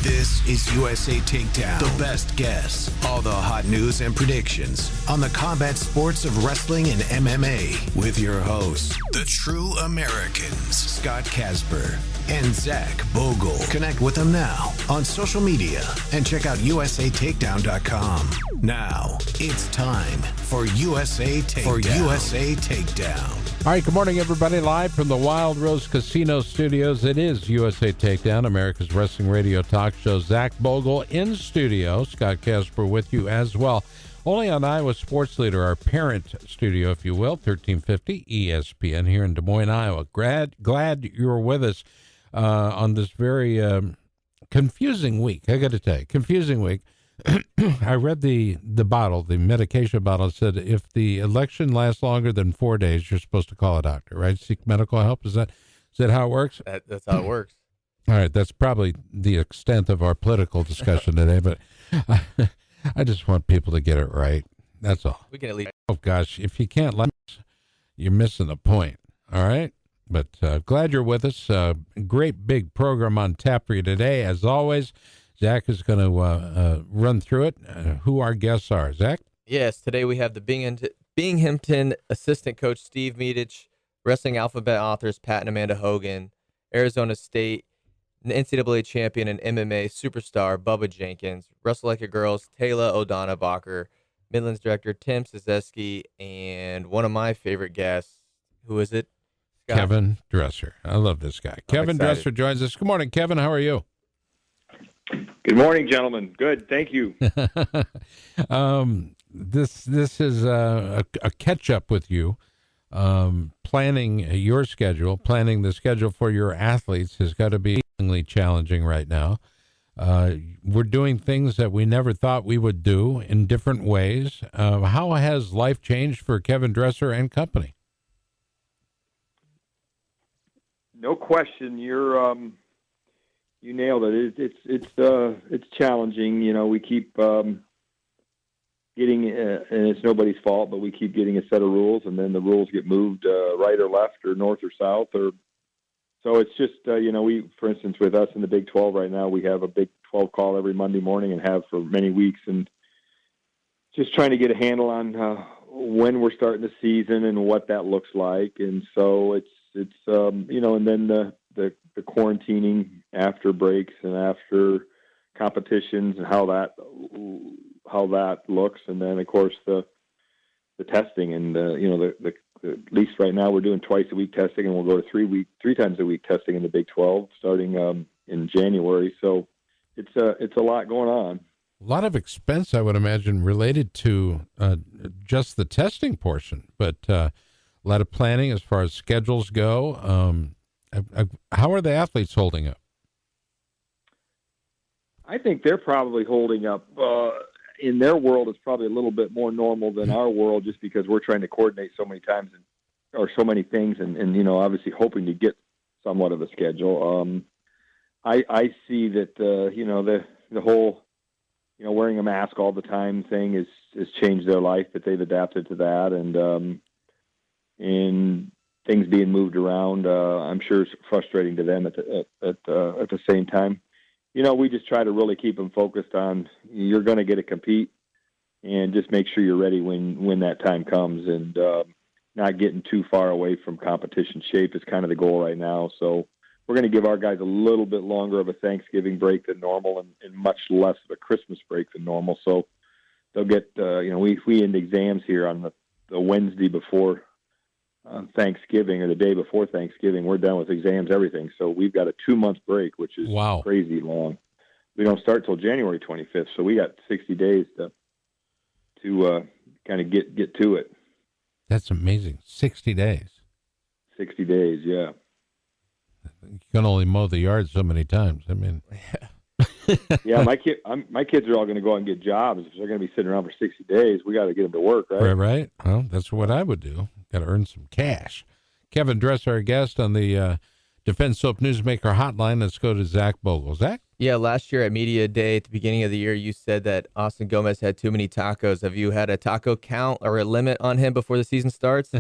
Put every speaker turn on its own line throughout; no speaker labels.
This is USA Takedown. The best guests, all the hot news and predictions on the combat sports of wrestling and MMA with your hosts, the true Americans, Scott Casper and Zach Bogle. Connect with them now on social media and check out usatakedown.com. Now it's time for USA Takedown.
All right, good morning, everybody. Live from the Wild Rose Casino Studios, it is USA Takedown, America's Wrestling Radio Talk Show. Zach Bogle in studio, Scott Casper with you as well. Only on Iowa Sports Leader, our parent studio, if you will, 1350 ESPN here in Des Moines, Iowa. Glad you're with us on this very confusing week. I got to tell you, confusing week. I read the bottle, the medication bottle. It said if the election lasts longer than 4 days, you're supposed to call a doctor, right? Seek medical help. Is that how it works?
That's how it works.
All right, that's probably the extent of our political discussion today, but I just want people to get it right. That's all.
We can at least.
Oh gosh, if you can't let us, you're missing the point. All right, but glad you're with us. Great big program on tap for you today, as always. Zach is going to run through it. Who our guests are, Zach?
Yes, today we have the Binghamton assistant coach Steve Medich, Wrestling Alphabet authors Pat and Amanda Hogan, Arizona State NCAA champion and MMA superstar Bubba Jenkins, Wrestle Like a Girls Taylor O'Donobacher, Midlands director Tim Szewski, and one of my favorite guests. Who is it? Scott? Kevin
Dresser. I love this guy. Kevin Dresser joins us. Good morning, Kevin. How are you?
Good morning, gentlemen. Good, thank you.
This is a catch-up with you. Planning your schedule, planning the schedule for your athletes has got to be challenging right now. We're doing things that we never thought we would do in different ways. How has life changed for Kevin Dresser and company?
No question, you nailed it. It's challenging. You know, we keep getting, and it's nobody's fault, but we keep getting a set of rules, and then the rules get moved right or left or north or south, so it's just we, for instance, with us in the Big 12 right now, we have a Big 12 call every Monday morning and have for many weeks, and just trying to get a handle on when we're starting the season and what that looks like, and so it's and then the quarantining after breaks and after competitions and how that looks, and then of course the testing and at least right now we're doing twice a week testing, and we'll go to 3 times a week testing in the Big 12 starting in January. So it's a lot going on.
A lot of expense, I would imagine, related to just the testing portion, but a lot of planning as far as schedules go. How are the athletes holding up?
I think they're probably holding up. In their world, it's probably a little bit more normal than our world, just because we're trying to coordinate so many times or so many things, and obviously hoping to get somewhat of a schedule. I see that the whole wearing a mask all the time thing has changed their life, that they've adapted to that, and things being moved around, I'm sure it's frustrating to them at the same time. We just try to really keep them focused on, you're going to get to compete, and just make sure you're ready when that time comes, and not getting too far away from competition shape is kind of the goal right now. So we're going to give our guys a little bit longer of a Thanksgiving break than normal, and much less of a Christmas break than normal. So they'll get, we end exams here on the Wednesday before Thanksgiving, or the day before Thanksgiving. We're done with exams, everything. So we've got a 2-month break, which is crazy long. We don't start till January 25th, so we got 60 days to kind of get to it.
That's amazing. 60 days. 60
days, yeah.
You can only mow the yard so many times. I mean,
yeah, my kids are all going to go out and get jobs. If they're going to be sitting around for 60 days, we got to get them to work, right?
Right. Well, that's what I would do. Got to earn some cash. Kevin Dresser, our guest on the Defense Soap Newsmaker hotline. Let's go to Zach Bogle. Zach?
Yeah, last year at Media Day at the beginning of the year, you said that Austin Gomez had too many tacos. Have you had a taco count or a limit on him before the season starts?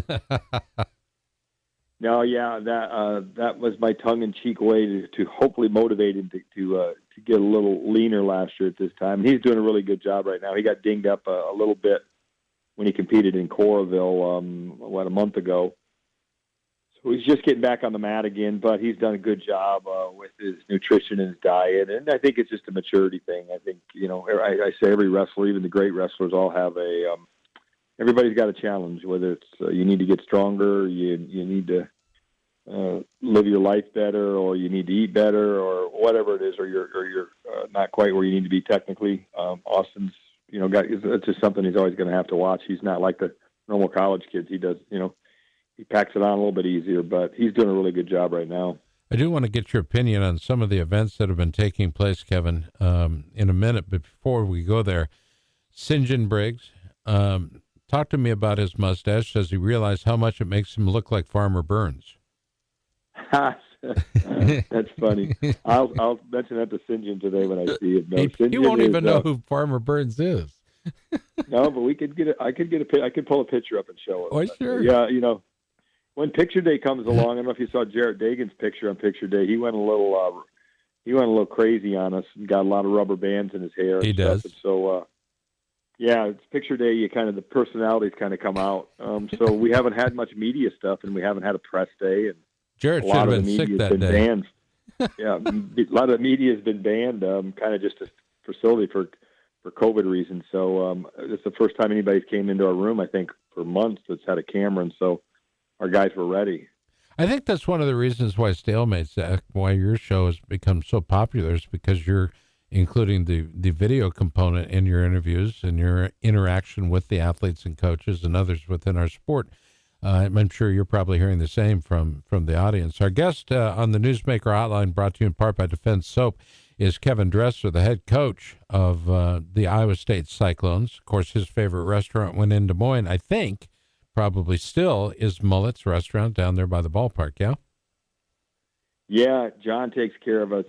No, yeah, that was my tongue-in-cheek way to hopefully motivate him to get a little leaner last year at this time. He's doing a really good job right now. He got dinged up a little bit when he competed in Coralville, a month ago. So he's just getting back on the mat again, but he's done a good job with his nutrition and his diet, and I think it's just a maturity thing. I think, I say every wrestler, even the great wrestlers, all have everybody's got a challenge, whether it's you need to get stronger, you need to live your life better, or you need to eat better, or whatever it is, or you're not quite where you need to be technically. Austin's, it's just something he's always going to have to watch. He's not like the normal college kids. He does, he packs it on a little bit easier, but he's doing a really good job right now.
I do want to get your opinion on some of the events that have been taking place, Kevin, in a minute. But before we go there, St. John Briggs, talk to me about his mustache. Does he realize how much it makes him look like Farmer Burns?
That's funny. I'll mention that to St. John today when I see it. No,
he won't even know who Farmer Burns is.
No, but we could get it. I could pull a picture up and show it.
Oh, sure.
Yeah, when Picture Day comes along, I don't know if you saw Jarrett Dagan's picture on Picture Day. He went a little crazy on us and got a lot of rubber bands in his hair.
He does.
And so, yeah, it's Picture Day. The personalities kind of come out. So we haven't had much media stuff, and we haven't had a press day, and
Jared should have been sick that day.
Banned. Yeah, a lot of the media has been banned, kind of just a facility for COVID reasons. So it's the first time anybody's came into our room, I think, for months that's had a camera, and so our guys were ready.
I think that's one of the reasons why Stalemate, Zach, why your show has become so popular, is because you're including the video component in your interviews and your interaction with the athletes and coaches and others within our sport. I'm sure you're probably hearing the same from the audience. Our guest on the Newsmaker Hotline, brought to you in part by Defense Soap, is Kevin Dresser, the head coach of the Iowa State Cyclones. Of course, his favorite restaurant when in Des Moines, I think, probably still is Mullet's Restaurant down there by the ballpark, yeah?
Yeah, John takes care of us.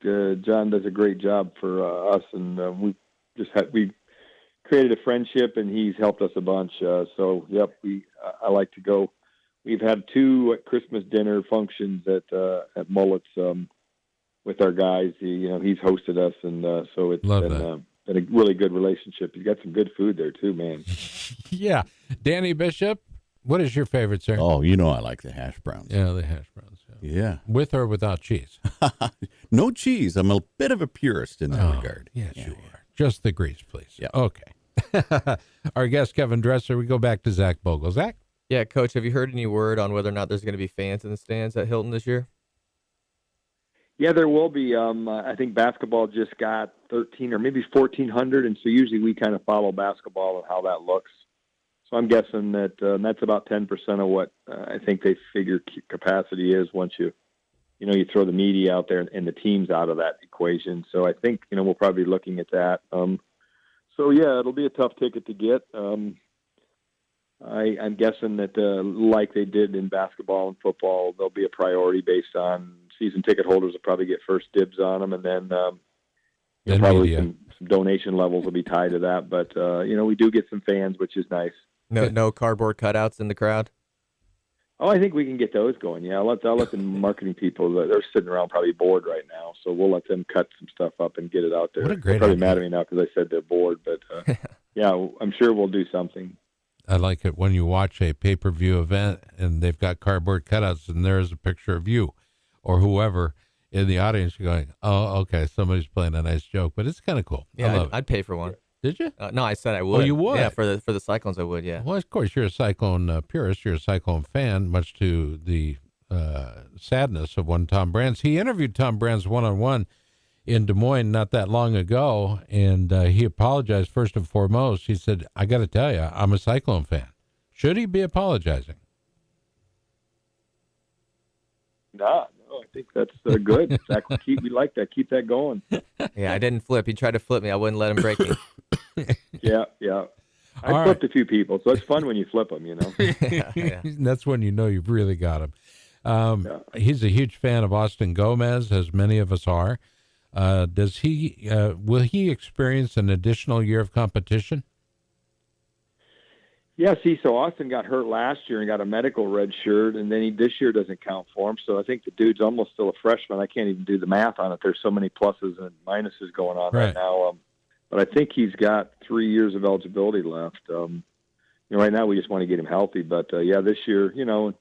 John does a great job for us, and we created a friendship, and he's helped us a bunch. So, yep, I like to go. We've had 2 Christmas dinner functions at Mullet's with our guys. He's hosted us, and so it's been a really good relationship. He's got some good food there too, man.
Yeah. Danny Bishop, what is your favorite, sir?
Oh, I like the hash browns.
Yeah, the hash browns.
Yeah.
With or without cheese?
No cheese. I'm a bit of a purist in that regard.
Yes, you are. Just the grease, please.
Yeah.
Okay. Our guest, Kevin Dresser, we go back to Zach Bogle. Zach?
Yeah, Coach, have you heard any word on whether or not there's going to be fans in the stands at Hilton this year?
Yeah, there will be. I think basketball just got 13 or maybe 1,400, and so usually we kind of follow basketball and how that looks. So I'm guessing that that's about 10% of what I think they figure capacity is once you throw the media out there and the teams out of that equation. So I think, we'll probably be looking at that. So, yeah, it'll be a tough ticket to get. I'm guessing that like they did in basketball and football, there'll be a priority based on season ticket holders will probably get first dibs on them, and then probably some donation levels will be tied to that. But, we do get some fans, which is nice.
No cardboard cutouts in the crowd?
Oh, I think we can get those going. Yeah, I'll let the marketing people, they're sitting around probably bored right now, so we'll let them cut some stuff up and get it out there.
What a great
they're probably
idea.
mad at me now because I said they're bored, but yeah, I'm sure we'll do something.
I like it when you watch a pay-per-view event and they've got cardboard cutouts and there's a picture of you or whoever in the audience. You're going, oh, okay, somebody's playing a nice joke, but it's kind of cool.
Yeah, I'd pay for one.
Did you?
No, I said I would.
Oh, you would?
Yeah, for the Cyclones, I would, yeah.
Well, of course, you're a Cyclone purist. You're a Cyclone fan, much to the sadness of one Tom Brands. He interviewed Tom Brands one-on-one in Des Moines not that long ago, and he apologized first and foremost. He said, I got to tell you, I'm a Cyclone fan. Should he be apologizing?
No, I think that's good. Zach, we like that. Keep that going.
Yeah, I didn't flip. He tried to flip me. I wouldn't let him break me.
Yeah. I flipped a few people, so it's fun when you flip them,
Yeah.
That's when you know you've really got him. He's a huge fan of Austin Gomez, as many of us are. Will he experience an additional year of competition?
Yeah, see, so Austin got hurt last year and got a medical red shirt, and then this year doesn't count for him. So I think the dude's almost still a freshman. I can't even do the math on it. There's so many pluses and minuses going on right now. But I think he's got 3 years of eligibility left. Right now we just want to get him healthy. But, this year, when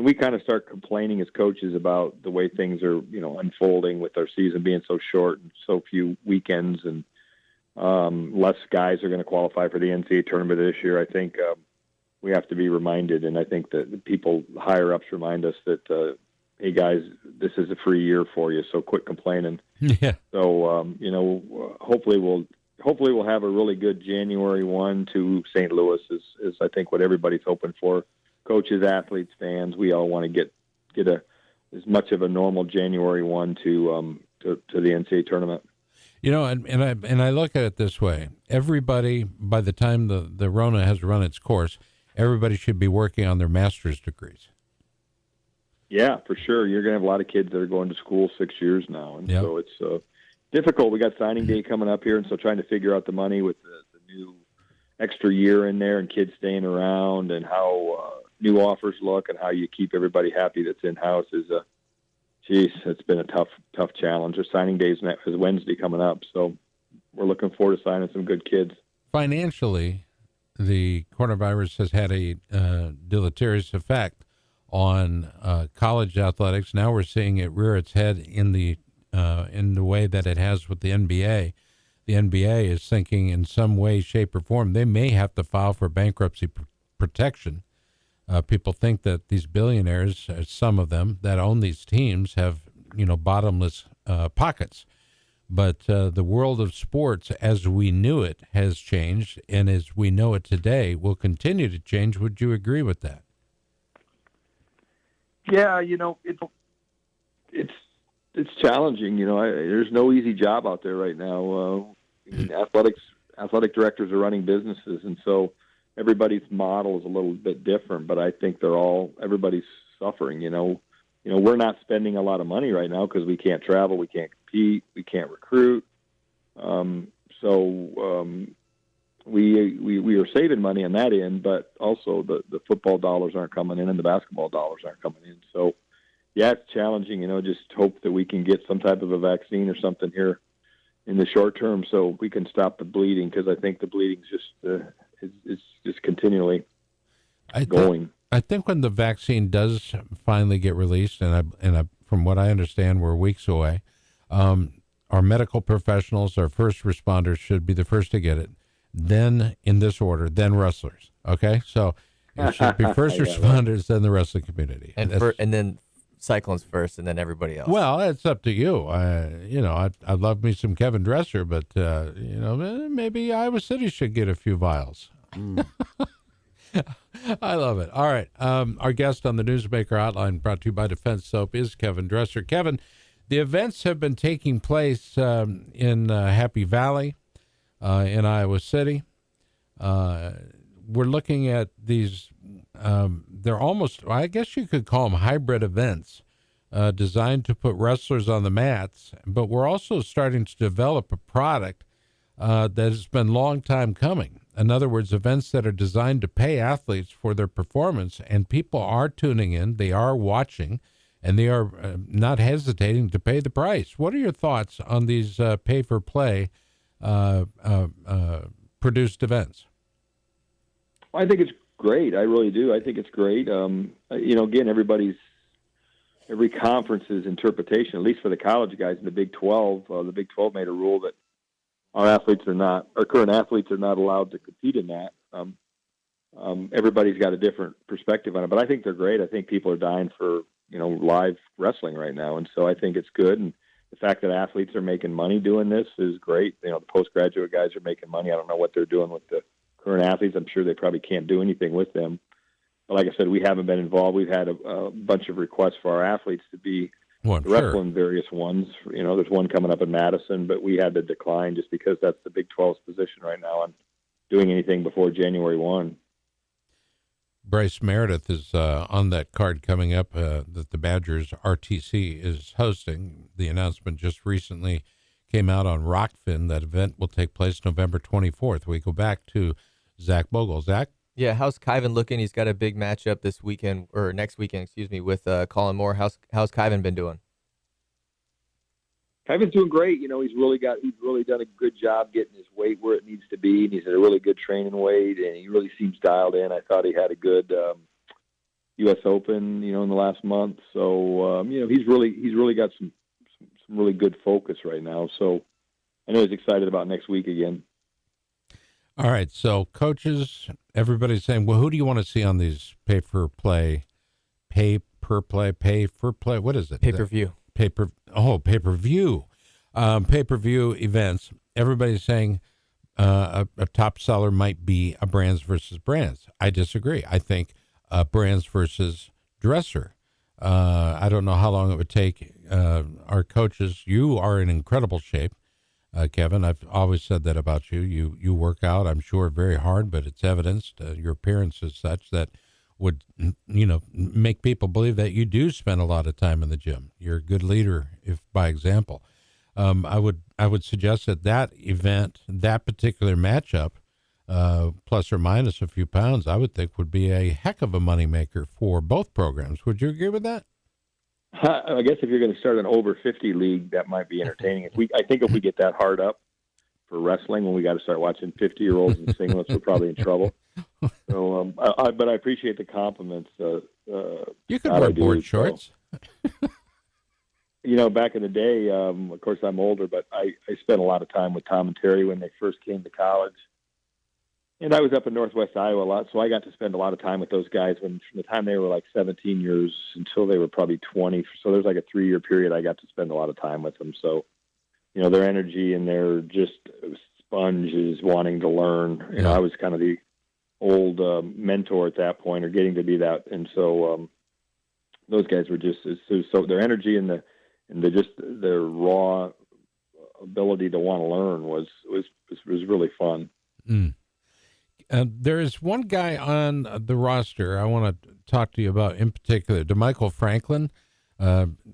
we kind of start complaining as coaches about the way things are, unfolding with our season being so short and so few weekends and less guys are going to qualify for the NCAA tournament this year, I think we have to be reminded, and I think that the people higher ups remind us that, hey guys, this is a free year for you, so quit complaining.
Yeah.
So hopefully we'll have a really good January 1 to St. Louis is I think what everybody's hoping for. Coaches, athletes, fans, we all want to get as much of a normal January 1 to the NCAA tournament.
And I look at it this way. Everybody, by the time the Rona has run its course, everybody should be working on their master's degrees.
Yeah, for sure. You're going to have a lot of kids that are going to school 6 years now. And so it's difficult. We got signing day coming up here, and so trying to figure out the money with the new extra year in there and kids staying around and how new offers look and how you keep everybody happy that's in-house is it's been a tough challenge. Our signing day is Wednesday coming up, so we're looking forward to signing some good kids.
Financially, the coronavirus has had a deleterious effect on college athletics. Now we're seeing it rear its head in the way that it has with the NBA. The NBA is thinking in some way, shape, or form they may have to file for bankruptcy protection. People think that these billionaires, some of them that own these teams, have bottomless pockets. But the world of sports, as we knew it, has changed, and as we know it today, will continue to change. Would you agree with that?
Yeah, it's challenging. There's no easy job out there right now. Athletic directors are running businesses, and so everybody's model is a little bit different. But I think everybody's suffering. We're not spending a lot of money right now because we can't travel, we can't compete, we can't recruit. We are saving money on that end, but also the football dollars aren't coming in and the basketball dollars aren't coming in. So, yeah, it's challenging. Just hope that we can get some type of a vaccine or something here in the short term so we can stop the bleeding, because I think the bleeding's just continually going.
I think when the vaccine does finally get released, and from what I understand, we're weeks away, our medical professionals, our first responders should be the first to get it. Then, in this order, then wrestlers. Okay, so it should be first responders, then the rest of the community,
and then Cyclones first, and then everybody else.
Well, it's up to you. I love me some Kevin Dresser, but maybe Iowa City should get a few vials. I love it. All right. Our guest on the Newsmaker Hotline, brought to you by Defense Soap, is Kevin Dresser. Kevin, the events have been taking place in Happy Valley, in Iowa City. We're looking at these, they're almost, I guess you could call them hybrid events, designed to put wrestlers on the mats, but we're also starting to develop a product that has been a long time coming. In other words, events that are designed to pay athletes for their performance, and people are tuning in, they are watching, and they are not hesitating to pay the price. What are your thoughts on these pay-for-play produced events?
I think it's great. I really do. I think it's great. Again, every conference's interpretation, at least for the college guys in the Big 12, the Big 12 made a rule that our current athletes are not allowed to compete in that. Everybody's got a different perspective on it, but I think they're great. I think people are dying for, live wrestling right now. And so I think it's good. And the fact that athletes are making money doing this is great. The postgraduate guys are making money. I don't know what they're doing with the current athletes. I'm sure they probably can't do anything with them. But like I said, we haven't been involved. We've had a bunch of requests for our athletes to be wrestling various ones. There's one coming up in Madison, but we had to decline just because that's the Big 12's position right now on doing anything before January 1.
Bryce Meredith is on that card coming up that the Badgers RTC is hosting. The announcement just recently came out on Rockfin. That event will take place November 24th. We go back to Zach Bogle. Zach?
Yeah, how's Kyvan looking? He's got a big matchup this weekend, or next weekend, with Colin Moore. How's Kyvan been doing?
Kyvan's doing great. He's really done a good job getting his weight where it needs to be, and he's at a really good training weight, and he really seems dialed in. I thought he had a good U.S. Open, in the last month. So, he's really got some really good focus right now. So I know he's excited about next week again.
All right, so coaches, everybody's saying, well, who do you want to see on these pay-per-play, what is it?
Pay-per-view.
Pay-per-view events. Everybody's saying a top seller might be a brands versus brands. I disagree. I think brands versus dresser. I don't know how long it would take our coaches. You are in incredible shape. Kevin, I've always said that about you. You work out, I'm sure, very hard, but it's evidenced. Your appearance is such that would, make people believe that you do spend a lot of time in the gym. You're a good leader, if by example. I would suggest that event, that particular matchup, plus or minus a few pounds, I would think would be a heck of a moneymaker for both programs. Would you agree with that?
I guess if you're going to start an over 50 league, that might be entertaining. I think if we get that hard up for wrestling, when we got to start watching 50-year-olds in singlets, we're probably in trouble. So, but I appreciate the compliments.
You could wear board shorts.
Back in the day, of course, I'm older, but I spent a lot of time with Tom and Terry when they first came to college. And I was up in Northwest Iowa a lot, so I got to spend a lot of time with those guys from the time they were like 17 years until they were probably 20. So there's like a 3-year period I got to spend a lot of time with them. So, their energy and their just sponges wanting to learn. I was kind of the old mentor at that point, or getting to be that. And so those guys were just so their energy and their raw ability to want to learn was really fun.
Mm. There is one guy on the roster I want to talk to you about in particular, DeMichael Franklin,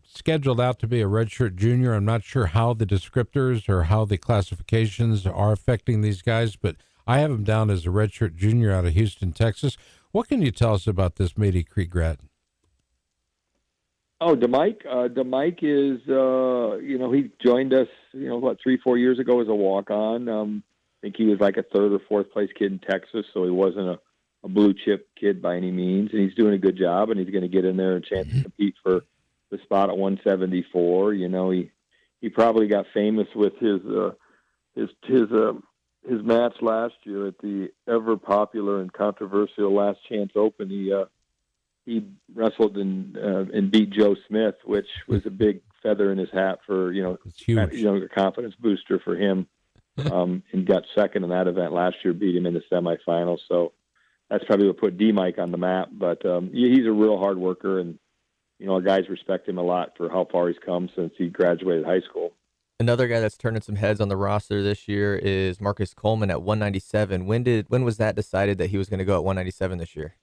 scheduled out to be a redshirt junior. I'm not sure how the descriptors or how the classifications are affecting these guys, but I have him down as a redshirt junior out of Houston, Texas. What can you tell us about this Métis Creek grad?
Oh, DeMike is, he joined us, 3-4 years ago as a walk-on. I think he was like a 3rd or 4th place kid in Texas, so he wasn't a blue chip kid by any means, and he's doing a good job, and he's going to get in there and chance to compete for the spot at 174. He probably got famous with his match last year at the ever popular and controversial Last Chance Open. He wrestled and beat Joe Smith, which was a big feather in his hat for
it's huge.
A confidence booster for him. And got second in that event last year, beat him in the semifinals. So that's probably what put D-Mike on the map. But he's a real hard worker, and our guys respect him a lot for how far he's come since he graduated high school.
Another guy that's turning some heads on the roster this year is Marcus Coleman at 197. When was that decided that he was going to go at 197 this year?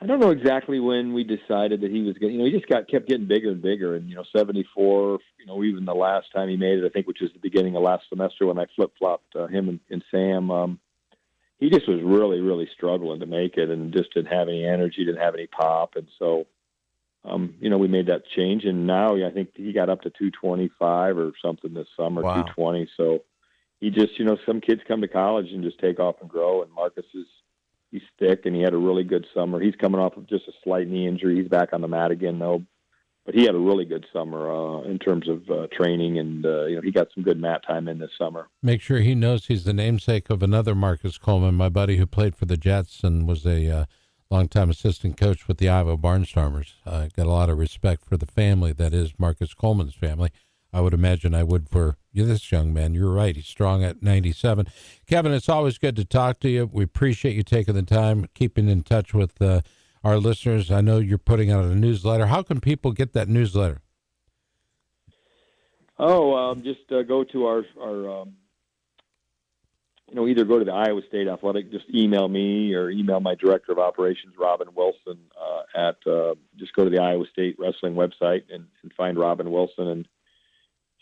I don't know exactly when we decided that he was going. He just kept getting bigger and bigger, and 74. Even the last time he made it, I think, which was the beginning of last semester when I flip flopped him and Sam. He just was really, really struggling to make it, and just didn't have any energy, didn't have any pop, and so we made that change, and now I think he got up to 225 or something this summer,
wow.
220. So he just, some kids come to college and just take off and grow, and Marcus he's thick, and he had a really good summer. He's coming off of just a slight knee injury. He's back on the mat again, though. But he had a really good summer in terms of training, and he got some good mat time in this summer.
Make sure he knows he's the namesake of another Marcus Coleman, my buddy who played for the Jets and was a longtime assistant coach with the Iowa Barnstormers. Got a lot of respect for the family that is Marcus Coleman's family. I would imagine I would for this young man. You're right. He's strong at 97. Kevin, it's always good to talk to you. We appreciate you taking the time, keeping in touch with our listeners. I know you're putting out a newsletter. How can people get that newsletter?
Just go to our either go to the Iowa State Athletic, just email me or email my director of operations, Robin Wilson, just go to the Iowa State Wrestling website and find Robin Wilson, and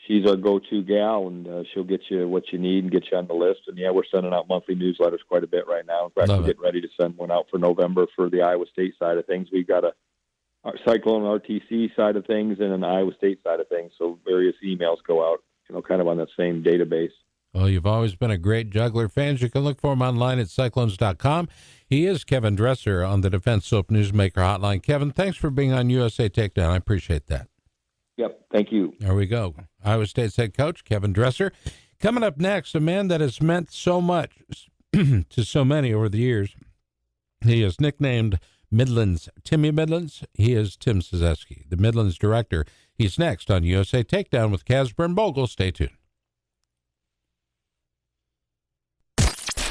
she's our go-to gal, and she'll get you what you need and get you on the list. And yeah, we're sending out monthly newsletters quite a bit right now. In fact, we're getting ready to send one out for November for the Iowa State side of things. We've got our Cyclone RTC side of things and an Iowa State side of things. So various emails go out, kind of on that same database.
Well, you've always been a great juggler. Fans, you can look for him online at cyclones.com. He is Kevin Dresser on the Defense Soap Newsmaker Hotline. Kevin, thanks for being on USA Takedown. I appreciate that.
Yep, thank you.
There we go. Iowa State's head coach, Kevin Dresser. Coming up next, a man that has meant so much to so many over the years. He is nicknamed Midland's Timmy Midlands. He is Tim Szewski, the Midlands director. He's next on USA Takedown with Casper and Bogle. Stay tuned.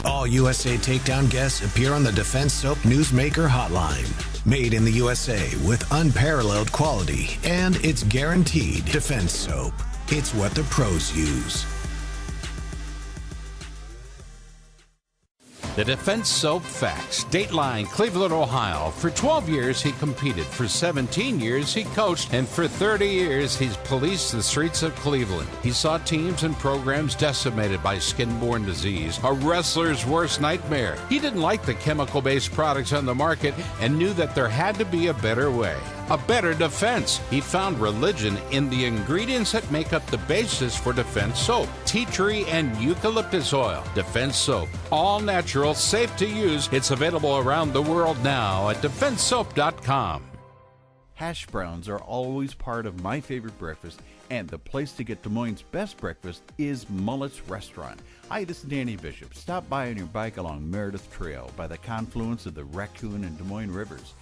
All USA Takedown guests appear on the Defense Soap Newsmaker Hotline. Made in the USA with unparalleled quality, and it's guaranteed Defense Soap. It's what the pros use.
The Defense Soap Facts. Dateline, Cleveland, Ohio. For 12 years, he competed. For 17 years, he coached. And for 30 years, he's policed the streets of Cleveland. He saw teams and programs decimated by skin-borne disease, a wrestler's worst nightmare. He didn't like the chemical-based products on the market and knew that there had to be a better way. A better defense. He found religion in the ingredients that make up the basis for Defense Soap. Tea tree and eucalyptus oil. Defense Soap. All natural, safe to use. It's available around the world now at defensesoap.com.
Hash browns are always part of my favorite breakfast, and the place to get Des Moines' best breakfast is Mullet's Restaurant. Hi, this is Danny Bishop. Stop by on your bike along Meredith Trail by the confluence of the Raccoon and Des Moines rivers.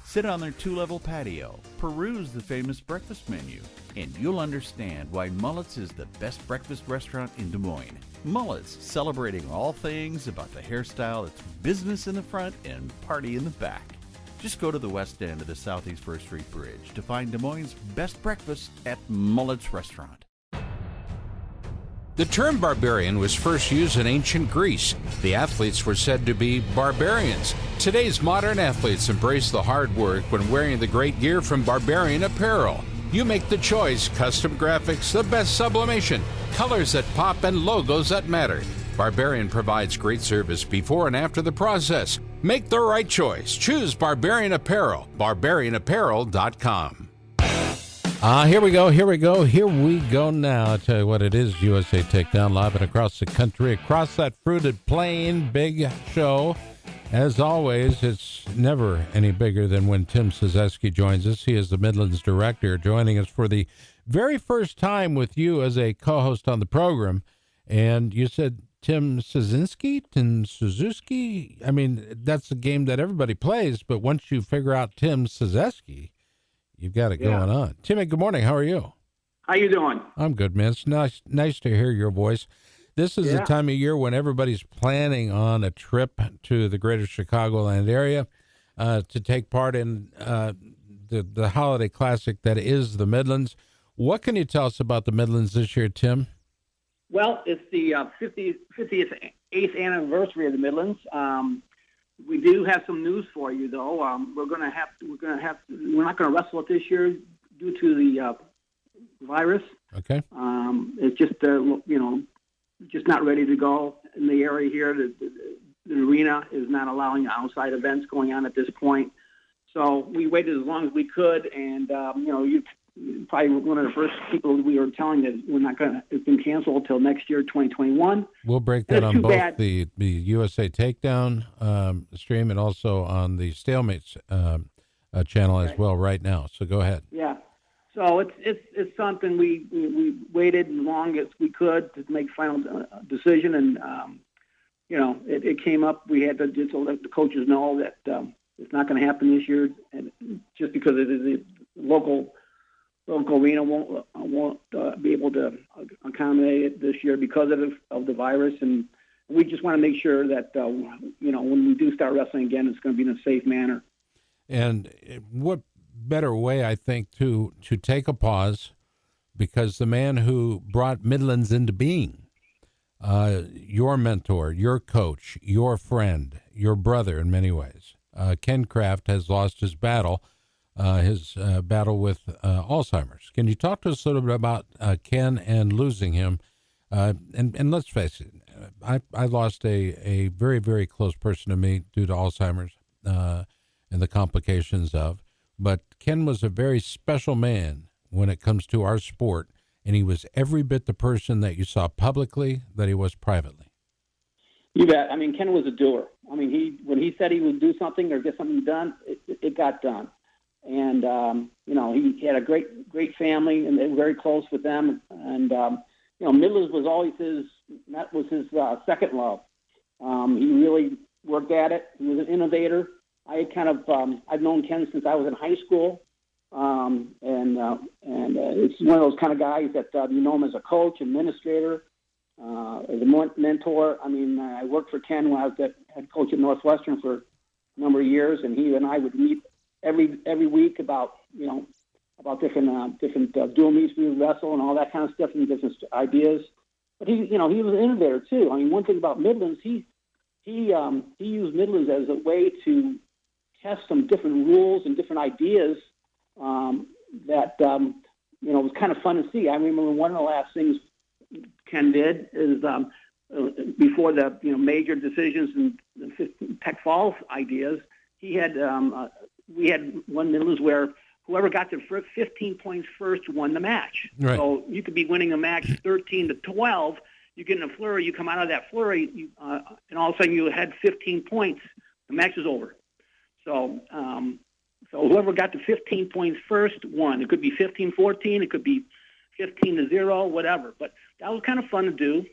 Sit on their 2-level patio, peruse the famous breakfast menu, and you'll understand why Mullet's is the best breakfast restaurant in Des Moines. Mullet's, celebrating all things about the hairstyle that's business in the front and party in the back. Just go to the west end of the Southeast First Street Bridge to find Des Moines' best breakfast at Mullet's Restaurant.
The term barbarian was first used in ancient Greece. The athletes were said to be barbarians. Today's modern athletes embrace the hard work when wearing the great gear from Barbarian Apparel. You make the choice. Custom graphics, the best sublimation, colors that pop, and logos that matter. Barbarian provides great service before and after the process. Make the right choice. Choose Barbarian Apparel. BarbarianApparel.com.
Here we go now. I'll tell you what it is, USA Takedown, live and across the country, across that fruited plain. Big show. As always, it's never any bigger than when Tim Szewski joins us. He is the Midlands director, joining us for the very first time with you as a co-host on the program. And you said Tim Szewski? I mean, that's a game that everybody plays, but once you figure out Tim Szewski, you've got it going on. Timmy, good morning. How are you?
How you doing?
I'm good, man. It's nice to hear your voice. This is the time of year when everybody's planning on a trip to the greater Chicagoland area to take part in the holiday classic that is the Midlands. What can you tell us about the Midlands this year, Tim?
Well, it's the 58th anniversary of the Midlands. We do have some news for you, though. We're not going to wrestle it this year due to the virus.
Okay.
It's just just not ready to go in the area here. The arena is not allowing outside events going on at this point. So we waited as long as we could, and you're probably one of the first people we were telling that we're not going to. It's been canceled until next year, 2021.
We'll break that on both the USA Takedown stream and also on the Stalemates channel as well right now. So go ahead.
Yeah. So it's something we waited as long as we could to make final decision, and it came up. We had to just let the coaches know that it's not going to happen this year, and just because it is the local arena won't be able to accommodate it this year because of the virus, and we just want to make sure that when we do start wrestling again, it's going to be in a safe manner.
And what better way, I think, to take a pause, because the man who brought Midlands into being, your mentor, your coach, your friend, your brother in many ways, Ken Kraft, has lost his battle his battle with Alzheimer's. Can you talk to us a little bit about Ken and losing him? And let's face it, I lost a very, very close person to me due to Alzheimer's and the complications of. But Ken was a very special man when it comes to our sport, and he was every bit the person that you saw publicly that he was privately.
You bet. I mean, Ken was a doer. I mean, when he said he would do something or get something done, it got done. And he had a great family, and they were very close with them. And Midlands was always his second love. He really worked at it. He was an innovator. I've known Ken since I was in high school, and it's one of those kind of guys that you know him as a coach, administrator, as a mentor. I mean, I worked for Ken when I was head coach at Northwestern for a number of years, and he and I would meet every week about different dual meets we would wrestle and all that kind of stuff and different ideas. But he was an innovator too. I mean, one thing about Midlands, he used Midlands as a way to test some different rules and different ideas that was kind of fun to see. I remember one of the last things Ken did is before the major decisions and the Tech Falls ideas, we had one Midlands where whoever got to 15 points first won the match.
Right.
So you could be winning a match 13-12. You get in a flurry, you come out of that flurry, and all of a sudden you had 15 points. The match is over. So whoever got to 15 points first won. It could be 15-14. It could be 15-0, whatever. But that was kind of fun to do.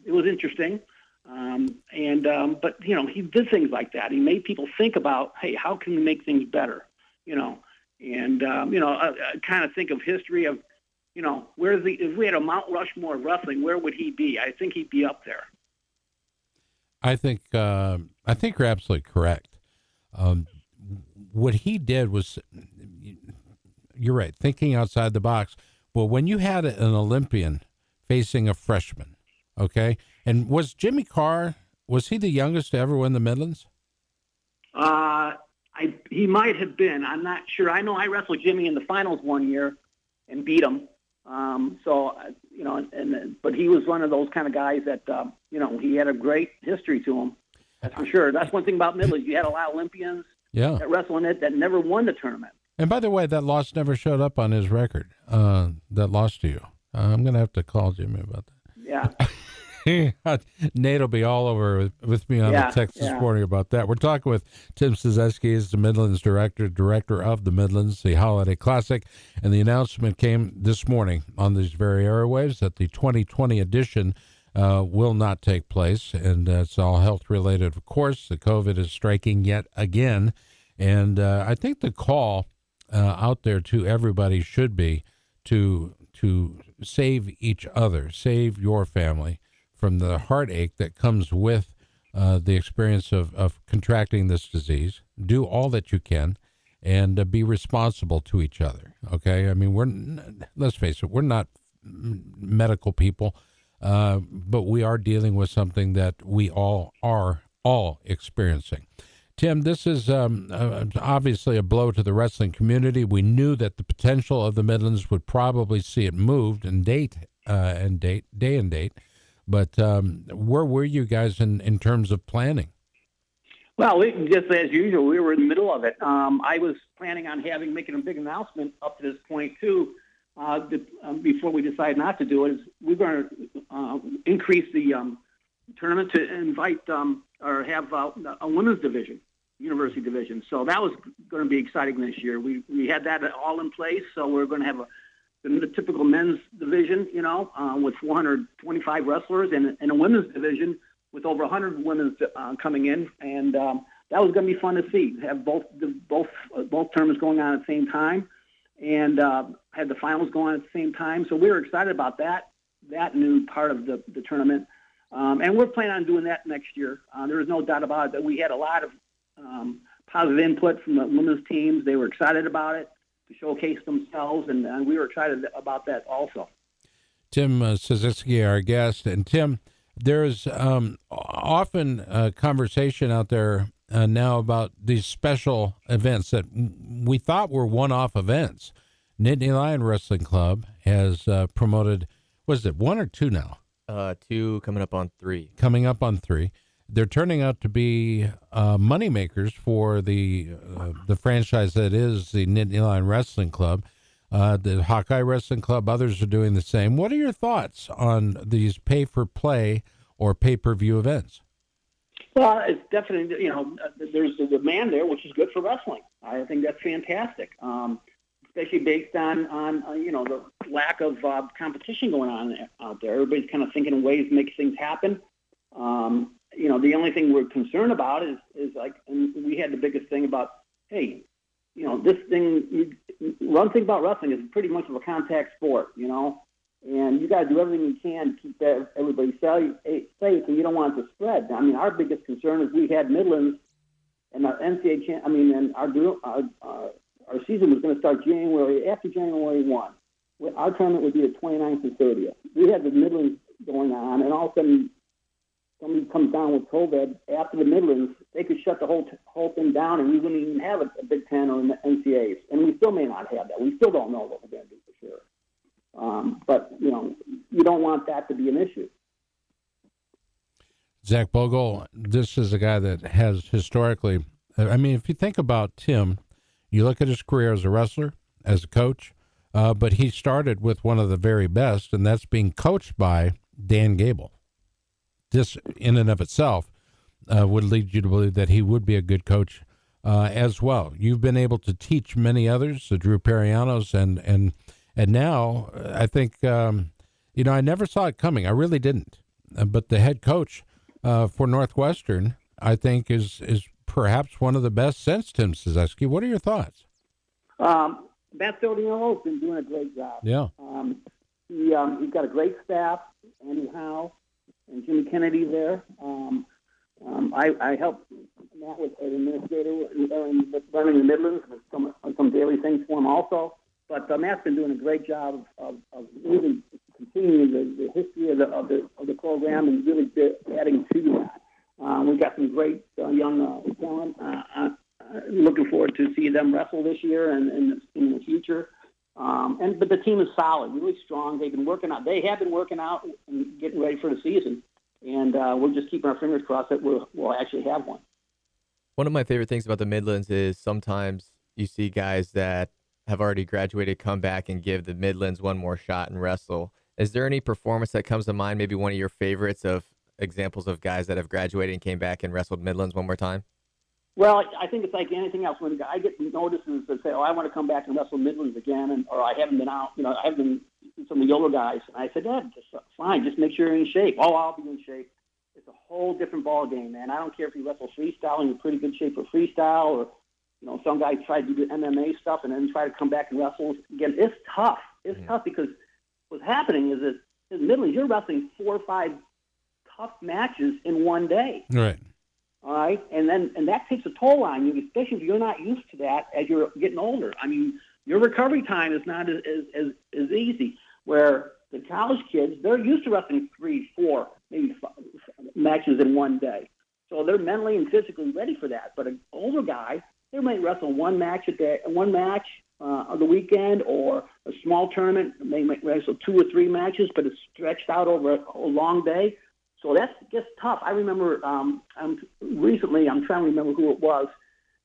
It was interesting. But he did things like that. He made people think about, hey, how can we make things better? I kind of think of history of, if we had a Mount Rushmore of wrestling, where would he be? I think he'd be up there.
I think you're absolutely correct. What he did was, you're right, thinking outside the box. Well, when you had an Olympian facing a freshman, okay, and was Jimmy Carr, was he the youngest to ever win the Midlands?
He might have been. I'm not sure. I know I wrestled Jimmy in the finals one year and beat him. But he was one of those kind of guys that, he had a great history to him. That's for sure. That's one thing about Midlands. You had a lot of Olympians that wrestled in it that never won the tournament. And
by the way, that loss never showed up on his record, that loss to you. I'm going to have to call Jimmy about that.
Yeah.
Nate will be all over with me on the text this morning about that. We're talking with Tim Szewski, he's the Midlands director of the Midlands, the Holiday Classic, and the announcement came this morning on these very airwaves that the 2020 edition will not take place, and it's all health-related, of course. The COVID is striking yet again, and I think the call out there to everybody should be to save each other, save your family from the heartache that comes with the experience of contracting this disease. Do all that you can and be responsible to each other, okay? I mean, let's face it, we're not medical people, but we are dealing with something that we all are experiencing. Tim, this is obviously a blow to the wrestling community. We knew that the potential of the Midlands would probably see it moved and day and date. But where were you guys in terms of planning?
Well, just as usual, we were in the middle of it. I was planning on making a big announcement up to this point, too, before we decided not to do it. Is we're going to increase the tournament to invite or have a women's division, university division. So that was going to be exciting this year. We had that all in place, so we're going to have the typical men's division, with 425 wrestlers, and a women's division with over 100 women coming in, and that was going to be fun to see. Have both tournaments going on at the same time, and had the finals going on at the same time. So we were excited about that new part of the tournament, and we're planning on doing that next year. There is no doubt about it that we had a lot of positive input from the women's teams. They were excited about it, to showcase themselves, and we were excited about that also.
Tim Szewski, our guest. And Tim, there's often a conversation out there now about these special events that we thought were one-off events. Nittany Lion Wrestling Club has promoted, what is it, 1 or 2 now?
2 coming up on 3.
Coming up on 3. They're turning out to be money makers for the franchise that is the Nittany Lion Wrestling Club. The Hawkeye Wrestling Club, others are doing the same. What are your thoughts on these pay-for-play or pay-per-view events?
Well, it's definitely, there's a demand there, which is good for wrestling. I think that's fantastic, especially based on the lack of competition going on out there. Everybody's kind of thinking of ways to make things happen. The only thing we're concerned about is like, and we had the biggest thing about, hey, this thing, one thing about wrestling is pretty much of a contact sport, and you got to do everything you can to keep everybody safe, and you don't want it to spread. I mean, our biggest concern is we had Midlands and our NCAA, and our season was going to start after January 1. Our tournament would be the 29th and 30th. We had the Midlands going on, and all of a sudden somebody comes down with COVID after the Midlands, they could shut the whole thing down, and we wouldn't even have a Big Ten or an NCAAs. And we still may not have that. We still don't know what we're going to do for sure. But you don't want that to be an issue.
Zach Bogle, this is a guy that has historically, I mean, if you think about Tim, you look at his career as a wrestler, as a coach, but he started with one of the very best, and that's being coached by Dan Gable. This, in and of itself, would lead you to believe that he would be a good coach as well. You've been able to teach many others, the Drew Perianos, and now I think, I never saw it coming. I really didn't. But the head coach for Northwestern, I think, is perhaps one of the best since Tim Szewski. What are your thoughts?
Matt Sodiano's been doing a great job.
Yeah.
He's got a great staff, Andy Howe and Jimmy Kennedy there. I helped Matt with an administrator with running the Midlands and some daily things for him also. But Matt's been doing a great job of really continuing the history of the program and really adding to that. We've got some great young talent. Looking forward to see them wrestle this year and in the future. But the team is solid, really strong. They have been working out and getting ready for the season. And we're just keeping our fingers crossed that we'll actually have one.
One of my favorite things about the Midlands is sometimes you see guys that have already graduated come back and give the Midlands one more shot and wrestle. Is there any performance that comes to mind, maybe one of your favorites of examples of guys that have graduated and came back and wrestled Midlands one more time?
Well, I think it's like anything else. When I get notices that say, I want to come back and wrestle Midlands again, or I haven't been out, I haven't been some of the older guys. And I said, just fine, just make sure you're in shape. Oh, I'll be in shape. It's a whole different ball game, man. I don't care if you wrestle freestyle and you're in pretty good shape for freestyle, or some guys try to do the MMA stuff and then try to come back and wrestle. Again, it's tough. It's tough because what's happening is that in Midlands, you're wrestling 4 or 5 tough matches in one day.
Right.
All right, and that takes a toll on you, especially if you're not used to that as you're getting older. I mean, your recovery time is not as easy. Where the college kids, they're used to wrestling 3, 4, maybe 5 matches in one day, so they're mentally and physically ready for that. But an older guy, they might wrestle one match a day, on the weekend, or a small tournament. They might wrestle 2 or 3 matches, but it's stretched out over a long day. So that gets tough. I remember recently, I'm trying to remember who it was.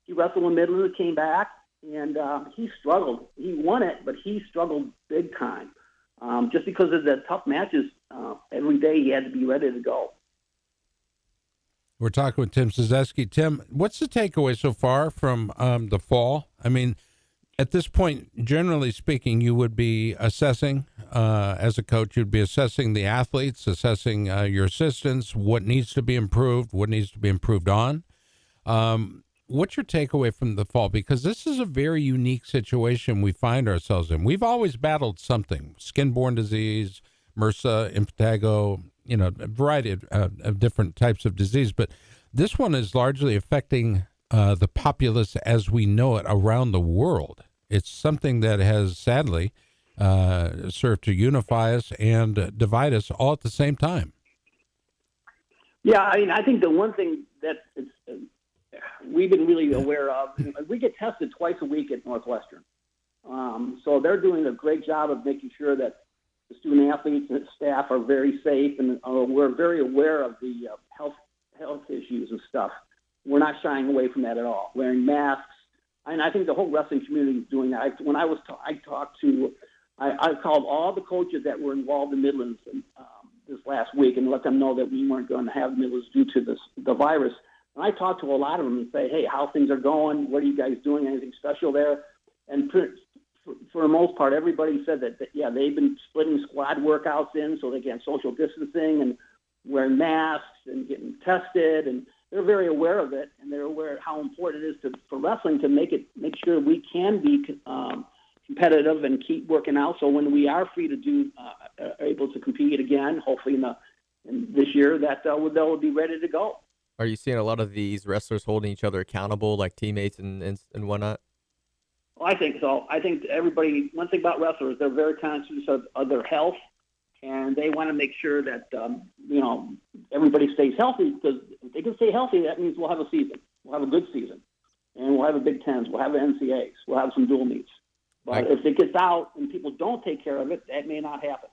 He wrestled in Midland, came back, and he struggled. He won it, but he struggled big time. Just because of the tough matches, every day he had to be ready to go.
We're talking with Tim Szewski. Tim, what's the takeaway so far from the fall? I mean, at this point, generally speaking, you would be assessing, as a coach, you'd be assessing the athletes, assessing your assistants, what needs to be improved, what needs to be improved on. What's your takeaway from the fall? Because this is a very unique situation we find ourselves in. We've always battled something, skin-borne disease, MRSA, impetigo, a variety of different types of disease. But this one is largely affecting the populace as we know it around the world. It's something that has sadly served to unify us and divide us all at the same time.
Yeah, I mean, I think the one thing that we've been really aware of. We get tested twice a week at Northwestern. So they're doing a great job of making sure that the student athletes and staff are very safe, and we're very aware of the health issues and stuff. We're not shying away from that at all. Wearing masks, and I think the whole wrestling community is doing that. I called all the coaches that were involved in Midlands this last week and let them know that we weren't going to have Midlands due to the virus. And I talked to a lot of them and say, hey, how things are going? What are you guys doing? Anything special there? And for the most part, everybody said that they've been splitting squad workouts in so they can have social distancing and wearing masks and getting tested. And they're very aware of it, and they're aware of how important it is for wrestling to make sure we can be competitive and keep working out. So when we are free to able to compete again, hopefully in this year, that they'll be ready to go.
Are you seeing a lot of these wrestlers holding each other accountable, like teammates and whatnot?
Well, I think so. I think everybody, one thing about wrestlers, they're very conscious of their health, and they want to make sure that, everybody stays healthy, because if they can stay healthy, that means we'll have a season. We'll have a good season. And we'll have a Big Tens. We'll have NCAAs. We'll have some dual meets. But if it gets out and people don't take care of it, that may not happen.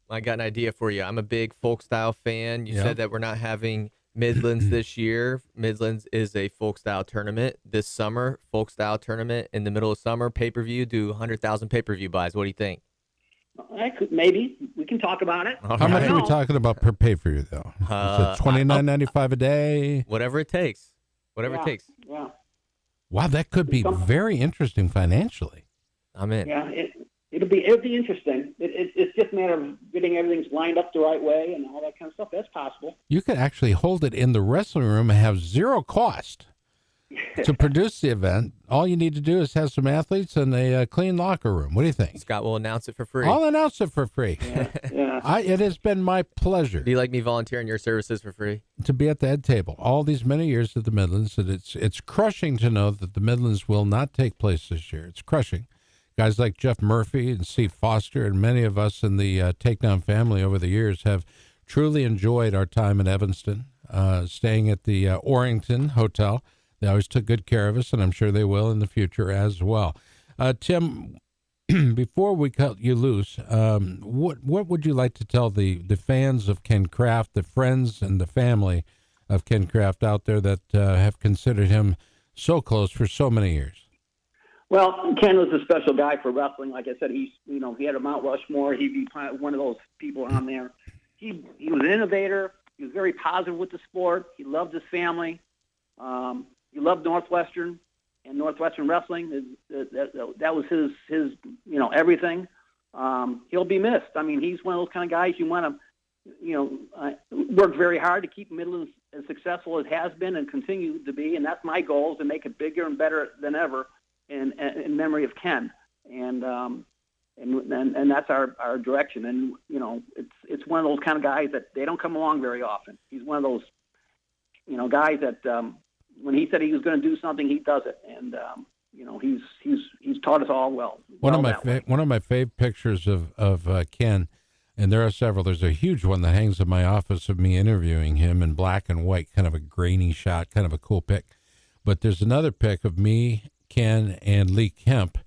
I got an idea for you. I'm a big folk style fan. You said that we're not having Midlands this year. Midlands is a folk style tournament this summer. Folk style tournament in the middle of summer. Pay-per-view, do 100,000 pay-per-view buys. What do you think?
Maybe we can talk about it.
How much are we talking about per pay-per-view though? Is it $29.95 a day?
Whatever it takes. Whatever it takes.
Yeah.
Wow, that could be very interesting financially.
I'm in.
Yeah, it'll be interesting. It's just a matter of getting everything lined up the right way and all that kind of stuff. That's possible.
You could actually hold it in the wrestling room and have zero cost to produce the event. All you need to do is have some athletes and a clean locker room. What do you think?
Scott will announce it for free.
I'll announce it for free.
Yeah.
It has been my pleasure.
Do you like me volunteering your services for free?
To be at the head table all these many years at the Midlands. And it's crushing to know that the Midlands will not take place this year. It's crushing. Guys like Jeff Murphy and Steve Foster and many of us in the Takedown family over the years have truly enjoyed our time in Evanston, staying at the Orrington Hotel. They always took good care of us, and I'm sure they will in the future as well. Tim, before we cut you loose, what would you like to tell the fans of Ken Kraft, the friends and the family of Ken Kraft out there that have considered him so close for so many years?
Well, Ken was a special guy for wrestling. Like I said, he had a Mount Rushmore. He'd be one of those people on there. He was an innovator. He was very positive with the sport. He loved his family. He loved Northwestern and Northwestern wrestling. That was his everything. He'll be missed. I mean, he's one of those kind of guys you want to, work very hard to keep Midlands as successful as it has been and continue to be. And that's my goal, is to make it bigger and better than ever in memory of Ken. And that's our direction. And, it's one of those kind of guys that they don't come along very often. He's one of those, guys that, when he said he was going to do something, he does it, and he's taught us all well.
One of my favorite pictures of Ken, and there are several. There's a huge one that hangs in my office of me interviewing him in black and white, kind of a grainy shot, kind of a cool pic. But there's another pic of me, Ken, and Lee Kemp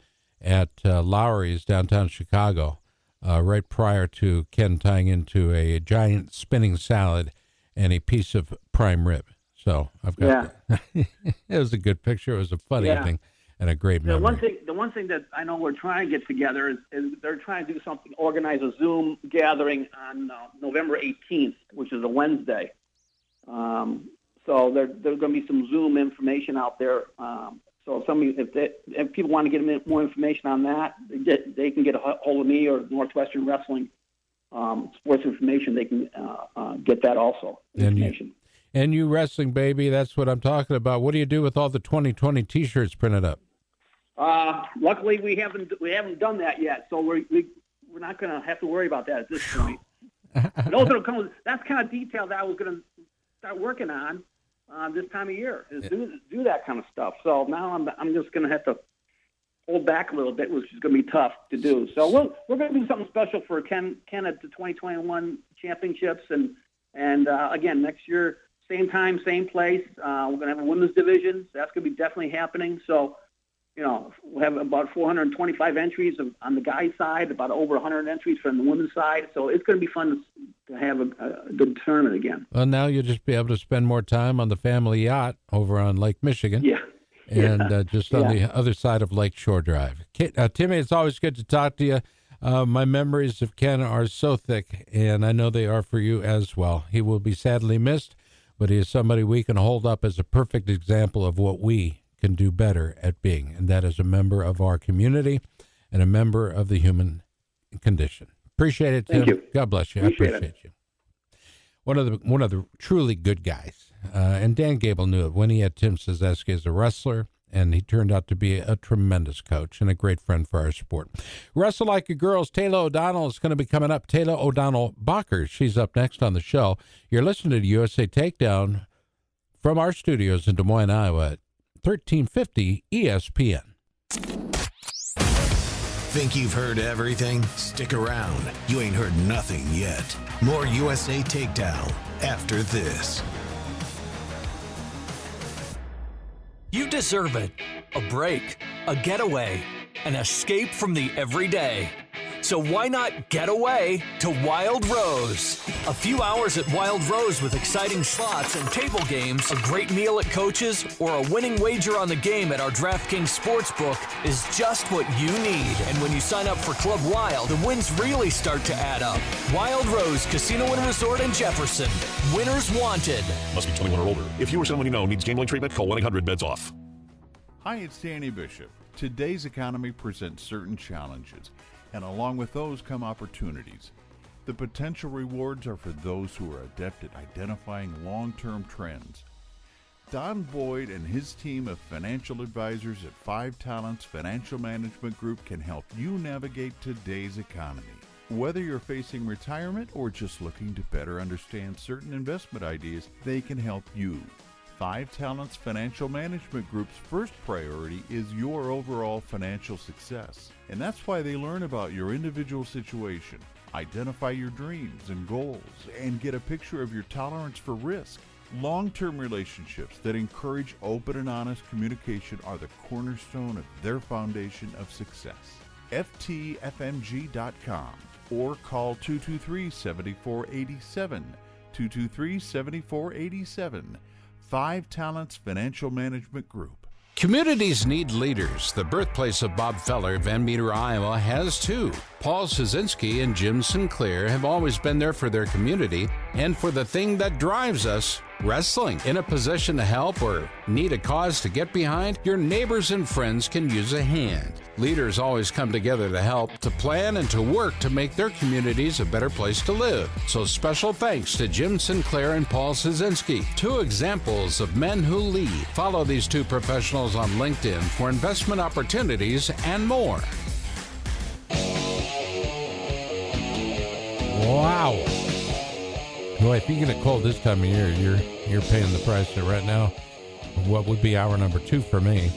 at Lowry's downtown Chicago, right prior to Ken tying into a giant spinning salad and a piece of prime rib. So I've got it was a good picture. It was a fun evening and a great memory.
The one thing that I know we're trying to get together is they're trying to do something, organize a Zoom gathering on November 18th, which is a Wednesday. So there's going to be some Zoom information out there. So if people want to get more information on that, they can get a hold of me or Northwestern Wrestling sports information. They can get that also. Information.
And you wrestling, baby, that's what I'm talking about. What do you do with all the 2020 T-shirts printed up?
Luckily, we haven't done that yet, so we're not going to have to worry about that at this point. That's kind of detail that I was going to start working on this time of year, is do that kind of stuff. So now I'm just going to have to hold back a little bit, which is going to be tough to do. So we're going to do something special for Ken at the 2021 championships, and again next year. same time, same place. We're going to have a women's division. So that's going to be definitely happening. So, we'll have about 425 entries on the guys' side, about over 100 entries from the women's side. So it's going to be fun to have a good tournament again.
Well, now you'll just be able to spend more time on the family yacht over on Lake Michigan.
Yeah.
And just on the other side of Lake Shore Drive. Timmy, it's always good to talk to you. My memories of Ken are so thick, and I know they are for you as well. He will be sadly missed, but he is somebody we can hold up as a perfect example of what we can do better at being, and that is a member of our community and a member of the human condition. Appreciate it, Tim.
Thank you.
God bless you.
Appreciate
I appreciate you. One of the truly good guys, and Dan Gable knew it when he had Tim Szewski as a wrestler, and he turned out to be a tremendous coach and a great friend for our sport. Wrestle Like a Girl's Taylor O'Donnell is going to be coming up. Taylor O'Donnell Bacher, she's up next on the show. You're listening to USA Takedown from our studios in Des Moines, Iowa at 1350 ESPN.
Think you've heard everything? Stick around. You ain't heard nothing yet. More USA Takedown after this.
You deserve it. A break, a getaway, an escape from the everyday. So why not get away to Wild Rose? A few hours at Wild Rose with exciting slots and table games, a great meal at Coach's, or a winning wager on the game at our DraftKings Sportsbook is just what you need. And when you sign up for Club Wild, the wins really start to add up. Wild Rose Casino and Resort in Jefferson. Winners wanted.
Must be 21 or older. If you or someone you know needs gambling treatment, call 1-800-BEDS-OFF.
Hi, it's Danny Bishop. Today's economy presents certain challenges, and along with those come opportunities. The potential rewards are for those who are adept at identifying long-term trends. Don Boyd and his team of financial advisors at 5 Talents Financial Management Group can help you navigate today's economy. Whether you're facing retirement or just looking to better understand certain investment ideas, they can help you. 5 Talents Financial Management Group's first priority is your overall financial success. And that's why they learn about your individual situation, identify your dreams and goals, and get a picture of your tolerance for risk. Long-term relationships that encourage open and honest communication are the cornerstone of their foundation of success. FTFMG.com or call 223-7487, 223-7487. 5 Talents Financial Management Group.
Communities need leaders. The birthplace of Bob Feller, Van Meter, Iowa, has too. Paul Szynski and Jim Sinclair have always been there for their community and for the thing that drives us, wrestling. In a position to help or need a cause to get behind, your neighbors and friends can use a hand. Leaders always come together to help, to plan, and to work to make their communities a better place to live. So special thanks to Jim Sinclair and Paul Szynski, 2 examples of men who lead. Follow these 2 professionals on LinkedIn for investment opportunities and more.
Wow. Boy, if you get a cold this time of year, you're paying the price right now. What would be hour number 2 for me?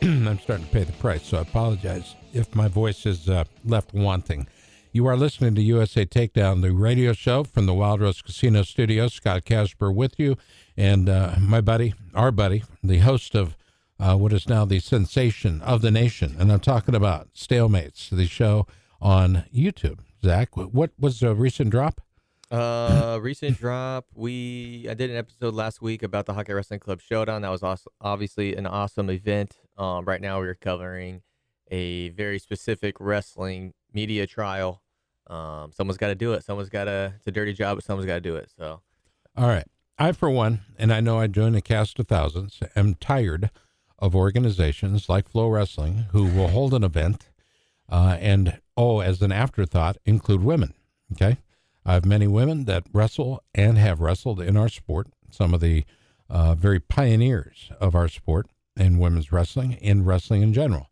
I'm starting to pay the price, so I apologize if my voice is left wanting. You are listening to USA Takedown, the radio show from the Wild Rose Casino Studios. Scott Casper with you, and my buddy, our buddy, the host of what is now the sensation of the nation. And I'm talking about Stalemates, the show on YouTube. Zach, what was the recent drop?
Recent drop. I did an episode last week about the Hockey Wrestling Club Showdown. That was obviously an awesome event. Right now we're covering a very specific wrestling media trial. Someone's got to do it. It's a dirty job, but someone's got to do it. So,
all right. I, for one, and I know I join a cast of thousands, am tired of organizations like Flow Wrestling who will hold an event and, as an afterthought, include women. Okay. I have many women that wrestle and have wrestled in our sport, some of the very pioneers of our sport in women's wrestling, in wrestling in general.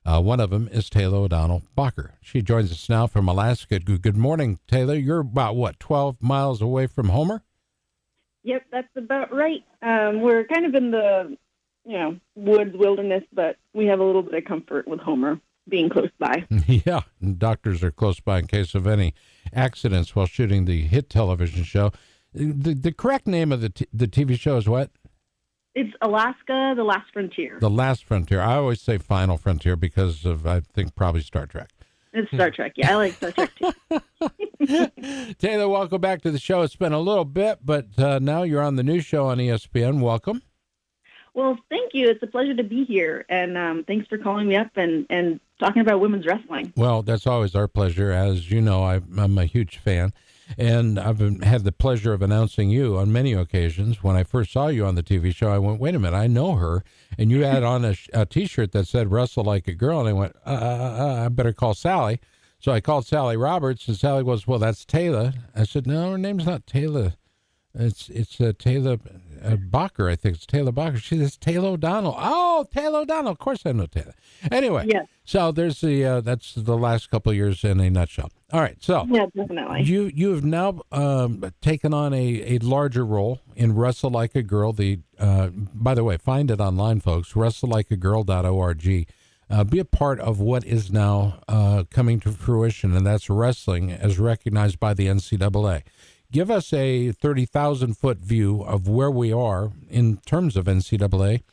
One of them is Taylor O'Donnell Bacher. She joins us now from Alaska. Good morning, Taylor. You're about, 12 miles away from Homer?
Yep, that's about right. We're kind of in the, woods, wilderness, but we have a little bit of comfort with Homer being close by.
Yeah, and doctors are close by in case of any accidents while shooting the hit television show. The correct name of the TV show is what?
It's Alaska, The Last Frontier.
The Last Frontier. I always say Final Frontier because of, I think, probably Star Trek.
It's Star Trek. Yeah, I like Star Trek too.
Taylor, welcome back to the show. It's been a little bit, but now you're on the new show on ESPN. Welcome.
Well, thank you. It's a pleasure to be here, and thanks for calling me up and talking about women's wrestling.
Well, that's always our pleasure. As you know, I'm a huge fan, and I've had the pleasure of announcing you on many occasions. When I first saw you on the TV show, I went, wait a minute, I know her. And you had on a T-shirt that said wrestle like a girl, and I went, I better call Sally. So I called Sally Roberts, and Sally goes, well, that's Taylor. I said, no, her name's not Taylor. It's Taylor Bacher, I think. It's Taylor Bacher. She says Taylor O'Donnell. Oh, Taylor O'Donnell. Of course I know Taylor. Anyway,
yeah.
So there's that's the last couple of years in a nutshell. All right, so
yeah, definitely.
You have now taken on a larger role in Wrestle Like a Girl. By the way, find it online, folks. WrestleLikeAGirl.org. Be a part of what is now coming to fruition, and that's wrestling as recognized by the NCAA. Give us a 30,000-foot view of where we are in terms of NCAA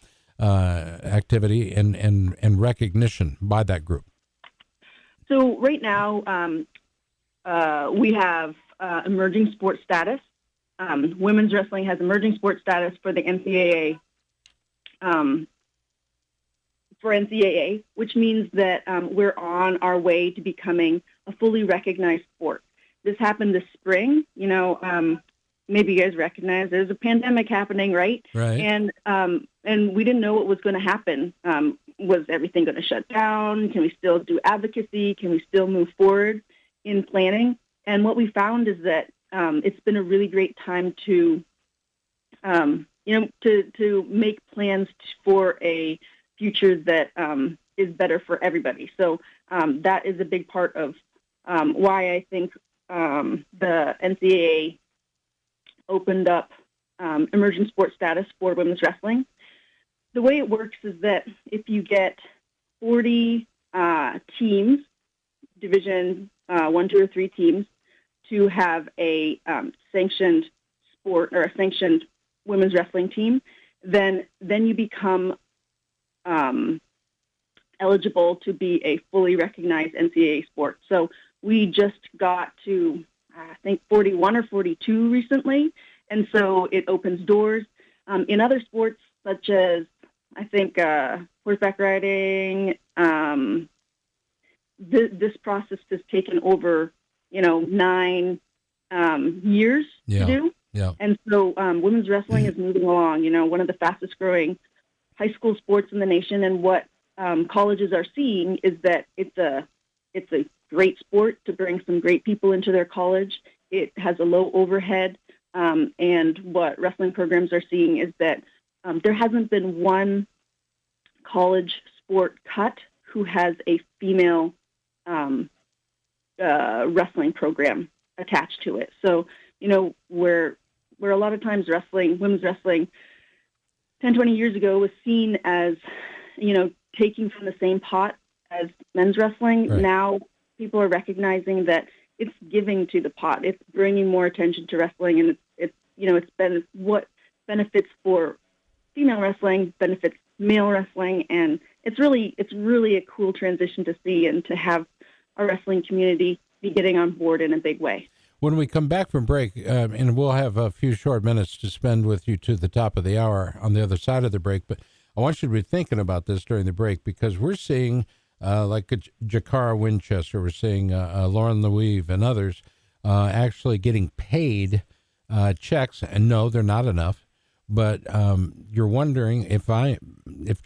activity and recognition by that group.
So right now we have emerging sports status. Women's wrestling has emerging sports status for the NCAA. Which means that we're on our way to becoming a fully recognized sport. This happened this spring. You know, maybe you guys recognize there's a pandemic happening, right?
Right.
And we didn't know what was going to happen. Was everything going to shut down? Can we still do advocacy? Can we still move forward in planning? And what we found is that it's been a really great time to, to make plans for a future that is better for everybody. So that is a big part of why I think the NCAA opened up emerging sports status for women's wrestling. The way it works is that if you get 40 teams, Division 1, 2, or 3 teams, to have a sanctioned sport or a sanctioned women's wrestling team, then you become eligible to be a fully recognized NCAA sport. So we just got to, I think, 41 or 42 recently, and so it opens doors. In other sports, such as, I think, horseback riding, this process has taken over, 9 years to do.
Yeah.
And so women's wrestling is moving along, one of the fastest growing high school sports in the nation. And what colleges are seeing is that it's a great sport to bring some great people into their college. It has a low overhead. And what wrestling programs are seeing is that there hasn't been one college sport cut who has a female wrestling program attached to it. So, where a lot of times women's wrestling 10, 20 years ago was seen as, taking from the same pot as men's wrestling. Right. Now people are recognizing that it's giving to the pot. It's bringing more attention to wrestling, and it's been what benefits for female wrestling benefits male wrestling, and it's really a cool transition to see and to have our wrestling community be getting on board in a big way.
When we come back from break, and we'll have a few short minutes to spend with you to the top of the hour on the other side of the break, but I want you to be thinking about this during the break, because we're seeing like Jakara Winchester, we're seeing Lauren Louise and others actually getting paid checks, and no, they're not enough. But you're wondering, if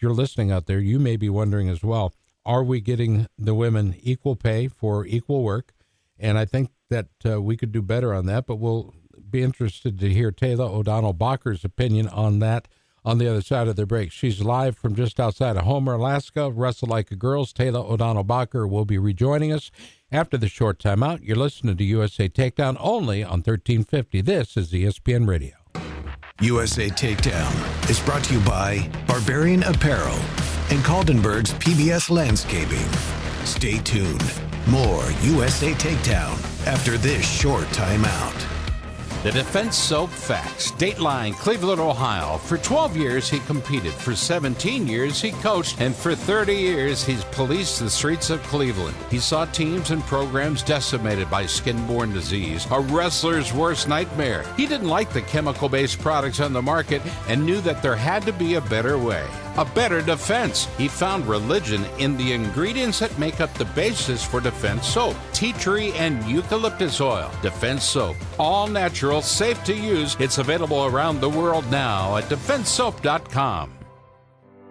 you're listening out there, you may be wondering as well, are we getting the women equal pay for equal work? And I think that we could do better on that, but we'll be interested to hear Taylor O'Donnell Bacher's opinion on that on the other side of the break. She's live from just outside of Homer, Alaska. Wrestle Like a Girl's Taylor O'Donnell Bacher will be rejoining us after the short timeout. You're listening to USA Takedown only on 1350. This is ESPN Radio.
USA Takedown is brought to you by Barbarian Apparel and Caldenberg's PBS Landscaping. Stay tuned. More USA Takedown after this short timeout.
The Defense Soap Facts. Dateline, Cleveland, Ohio. For 12 years, he competed. For 17 years, he coached. And for 30 years, he's policed the streets of Cleveland. He saw teams and programs decimated by skin-borne disease, a wrestler's worst nightmare. He didn't like the chemical-based products on the market and knew that there had to be a better way. A better defense. He found religion in the ingredients that make up the basis for Defense Soap. Tea tree and eucalyptus oil. Defense Soap. All natural, safe to use. It's available around the world now at defensesoap.com.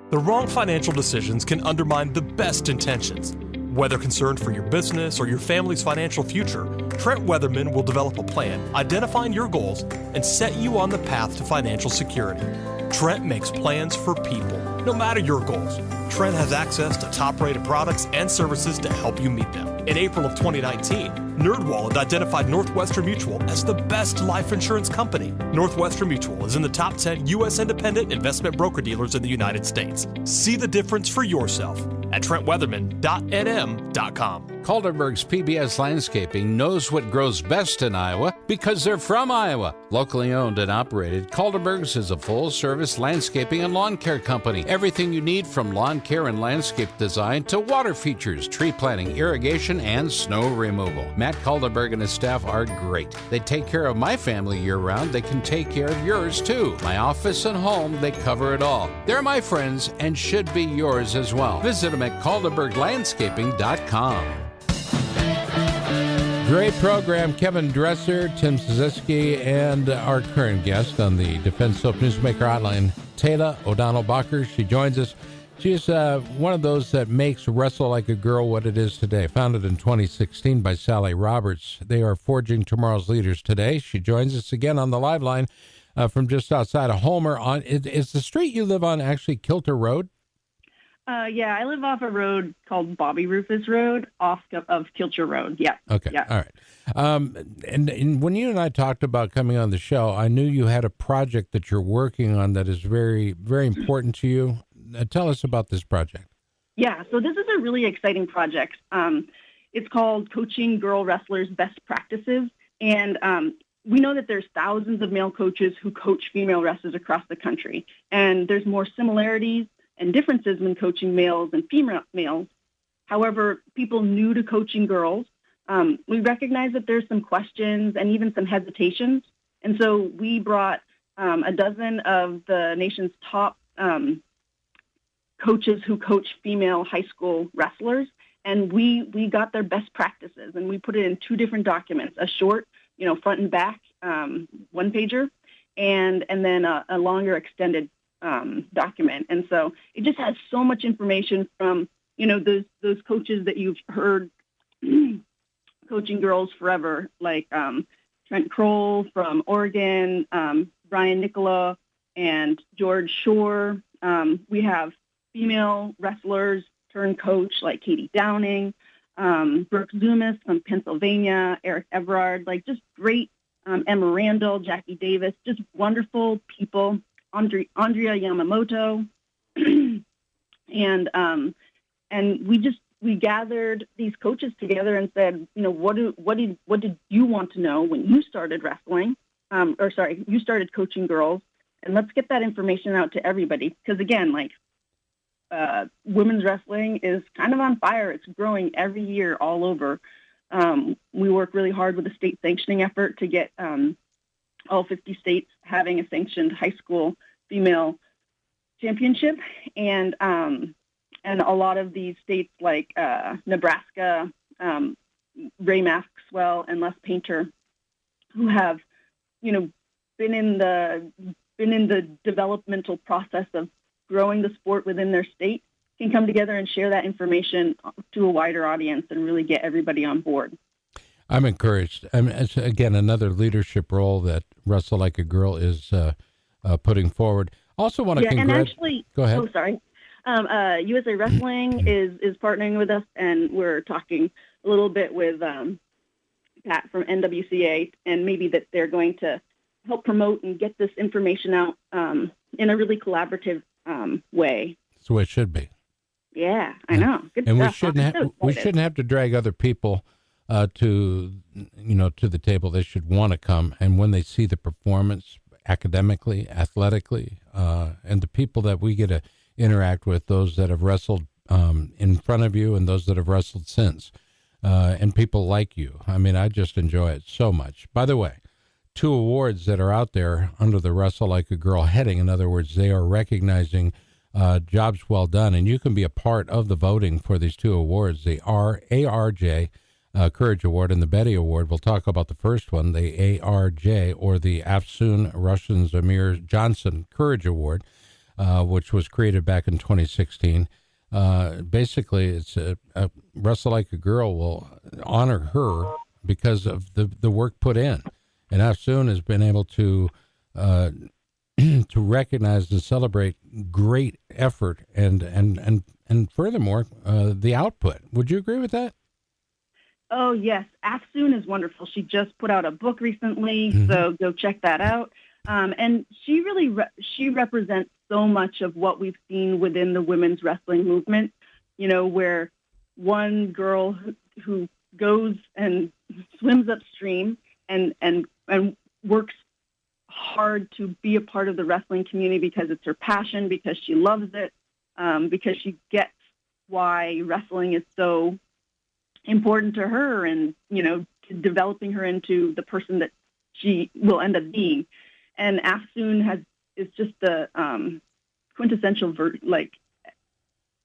The wrong financial decisions can undermine the best intentions. Whether concerned for your business or your family's financial future, Trent Weatherman will develop a plan, identifying your goals, and set you on the path to financial security. Trent makes plans for people, no matter your goals. Trent has access to top-rated products and services to help you meet them. In April of 2019, NerdWallet identified Northwestern Mutual as the best life insurance company. Northwestern Mutual is in the top 10 U.S. independent investment broker-dealers in the United States. See the difference for yourself at TrentWeatherman.nm.com.
Calderberg's PBS Landscaping knows what grows best in Iowa because they're from Iowa. Locally owned and operated, Calderberg's is a full-service landscaping and lawn care company. Everything you need from lawn care and landscape design to water features, tree planting, irrigation, and snow removal. Matt Calderberg and his staff are great. They take care of my family year-round. They can take care of yours, too. My office and home, they cover it all. They're my friends and should be yours as well. Visit them at calderberglandscaping.com.
Great program. Kevin Dresser, Tim Szyczki, and our current guest on the Defense Soap Newsmaker Hotline, Taylor O'Donnell-Bacher. She joins us. She's one of those that makes Wrestle Like a Girl what it is today. Founded in 2016 by Sally Roberts. They are forging tomorrow's leaders today. She joins us again on the live line from just outside of Homer. Is the street you live on actually Kilter Road?
Yeah, I live off a road called Bobby Rufus Road, off of Kilcher Road. Yeah.
Okay.
Yeah.
All right. And when you and I talked about coming on the show, I knew you had a project that you're working on that is very, very important to you. Tell us about this project.
Yeah. So this is a really exciting project. It's called Coaching Girl Wrestlers Best Practices. And we know that there's thousands of male coaches who coach female wrestlers across the country. And there's more similarities and differences when coaching males and female males. However, people new to coaching girls, we recognize that there's some questions and even some hesitations. And so we brought a dozen of the nation's top coaches who coach female high school wrestlers, and we got their best practices, and we put it in two different documents, a short, front and back one-pager, and then a longer extended document. And so it just has so much information from, those coaches that you've heard coaching girls forever, like Trent Kroll from Oregon, Brian Nicola, and George Shore. We have female wrestlers turned coach like Katie Downing, Brooke Zumas from Pennsylvania, Eric Everard, like just great, Emma Randall, Jackie Davis, just wonderful people. Andrea Yamamoto, and we gathered these coaches together and said, what did you want to know when you started wrestling, you started coaching girls, and let's get that information out to everybody, because again, women's wrestling is kind of on fire. It's growing every year all over. We work really hard with the state sanctioning effort to get all 50 states having a sanctioned high school female championship, and a lot of these states like Nebraska, Ray Maxwell and Les Painter, who have been in the developmental process of growing the sport within their state, can come together and share that information to a wider audience and really get everybody on board.
I'm encouraged. It's, again, another leadership role that Wrestle Like a Girl is putting forward. Also want to congratulate. Go ahead.
Oh, sorry. USA Wrestling is partnering with us, and we're talking a little bit with Pat from NWCA, and maybe that they're going to help promote and get this information out in a really collaborative way.
That's the way it should be.
Yeah, I know. Good
and
stuff.
we shouldn't have to drag other people to the table. They should want to come, and when they see the performance academically, athletically, and the people that we get to interact with, those that have wrestled in front of you and those that have wrestled since, and people like you. I mean, I just enjoy it so much. By the way, 2 awards that are out there under the Wrestle Like a Girl heading. In other words, they are recognizing jobs well done, and you can be a part of the voting for these 2 awards, the ARJ Courage Award and the Betty Award. We'll talk about the first one, the ARJ, or the Afsoon Russian Zamir Johnson Courage Award, which was created back in 2016. Basically, it's a Wrestle Like a Girl will honor her because of the work put in. And Afsoon has been able to to recognize and celebrate great effort and furthermore, the output. Would you agree with that?
Oh, yes. Afsoon is wonderful. She just put out a book recently, so go check that out. And she really she represents so much of what we've seen within the women's wrestling movement, where one girl who goes and swims upstream and works hard to be a part of the wrestling community because it's her passion, because she loves it, because she gets why wrestling is so important to her, and developing her into the person that she will end up being. And Afsoon is just the quintessential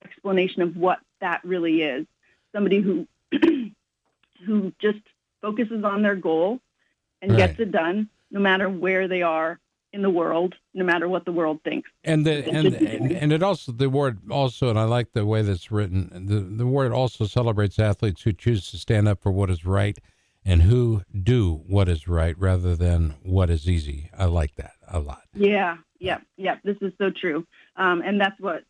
explanation of what that really is. Somebody who who just focuses on their goal and gets it done, no matter where they are in the world, no matter what the world thinks.
And it also, the award also, and I like the way that's written, the award also celebrates athletes who choose to stand up for what is right and who do what is right rather than what is easy. I like that a lot.
Yeah. This is so true. And that's what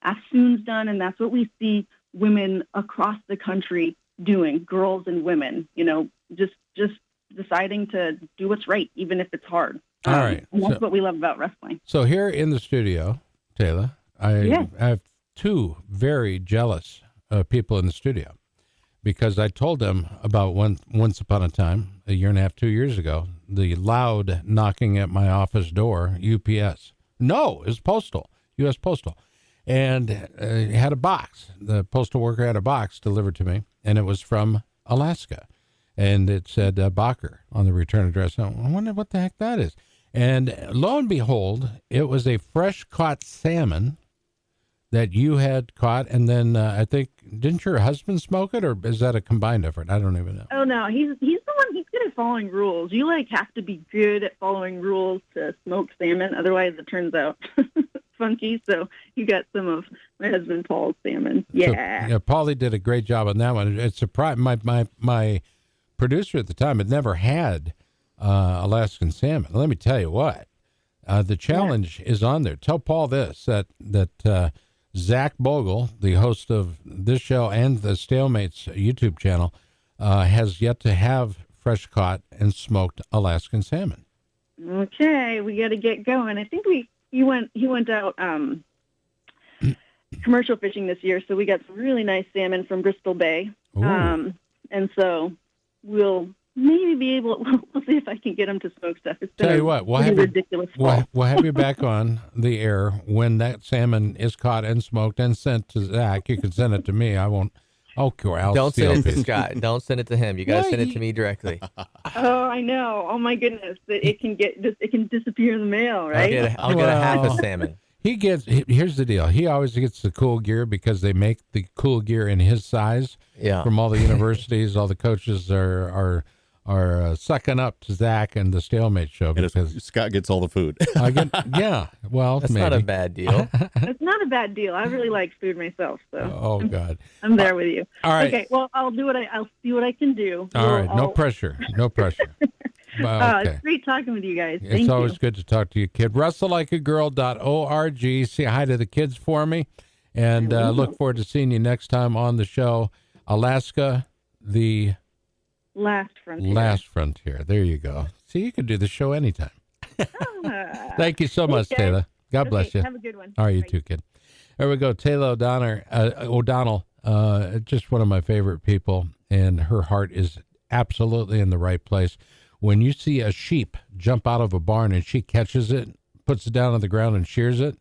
Afsoon's done, and that's what we see women across the country doing, girls and women, just deciding to do what's right, even if it's hard.
All right.
And that's what we love about wrestling.
So here in the studio, Taylor, I have 2 very jealous people in the studio, because I told them about once upon a time, a year and a half, 2 years ago, the loud knocking at my office door, UPS. No, it was Postal, U.S. Postal. And had a box. The postal worker had a box delivered to me, and it was from Alaska. And it said Bacher on the return address. I wonder what the heck that is. And lo and behold, it was a fresh caught salmon that you had caught. And then I think, didn't your husband smoke it, or is that a combined effort? I don't even know.
Oh, no, he's the one, he's good at following rules. You have to be good at following rules to smoke salmon. Otherwise it turns out funky. So you got some of my husband Paul's salmon. Yeah.
So, Paulie did a great job on that one. It surprised my producer at the time had never had Alaskan salmon. Let me tell you what, the challenge is on there. Tell Paul this, that Zach Bogle, the host of this show and the Stalemates YouTube channel, has yet to have fresh caught and smoked Alaskan salmon.
Okay, we got to get going. I think he went out commercial fishing this year, so we got some really nice salmon from Bristol Bay. And so we'll maybe be able. We'll see if I can get him to smoke stuff. It's
Tell you what, we'll have
ridiculous.
We'll have you back on the air when that salmon is caught and smoked and sent to Zach. You can send it to me. I won't. Okay,
don't send it to Scott. Don't send it to him. You got to send it to me directly.
Oh, I know. Oh my goodness, it can disappear in the mail, right?
I'll get a half a salmon.
Here's the deal. He always gets the cool gear because they make the cool gear in his size.
Yeah.
From all the universities, all the coaches are sucking up to Zach and the Stalemate show because
Scott gets all the food.
Well,
that's
maybe
not a bad deal.
It's not a bad deal. I really like food myself, so
God,
I'm there with you.
All right.
Okay. Well, I'll see what I can do.
All right. No pressure. No pressure. Okay.
It's great talking with you guys.
It's always good to talk to you, kid. WrestleLikeAGirl.org. Say hi to the kids for me, and look forward to seeing you next time on the show. Alaska, the
last frontier.
Last frontier. There you go. See, you can do the show anytime. Thank you so much, Taylor. God bless you.
Have a good one.
All right, you too, kid. There we go. Taylor O'Donnell, Just one of my favorite people, and her heart is absolutely in the right place. When you see a sheep jump out of a barn and she catches it, puts it down on the ground and shears it,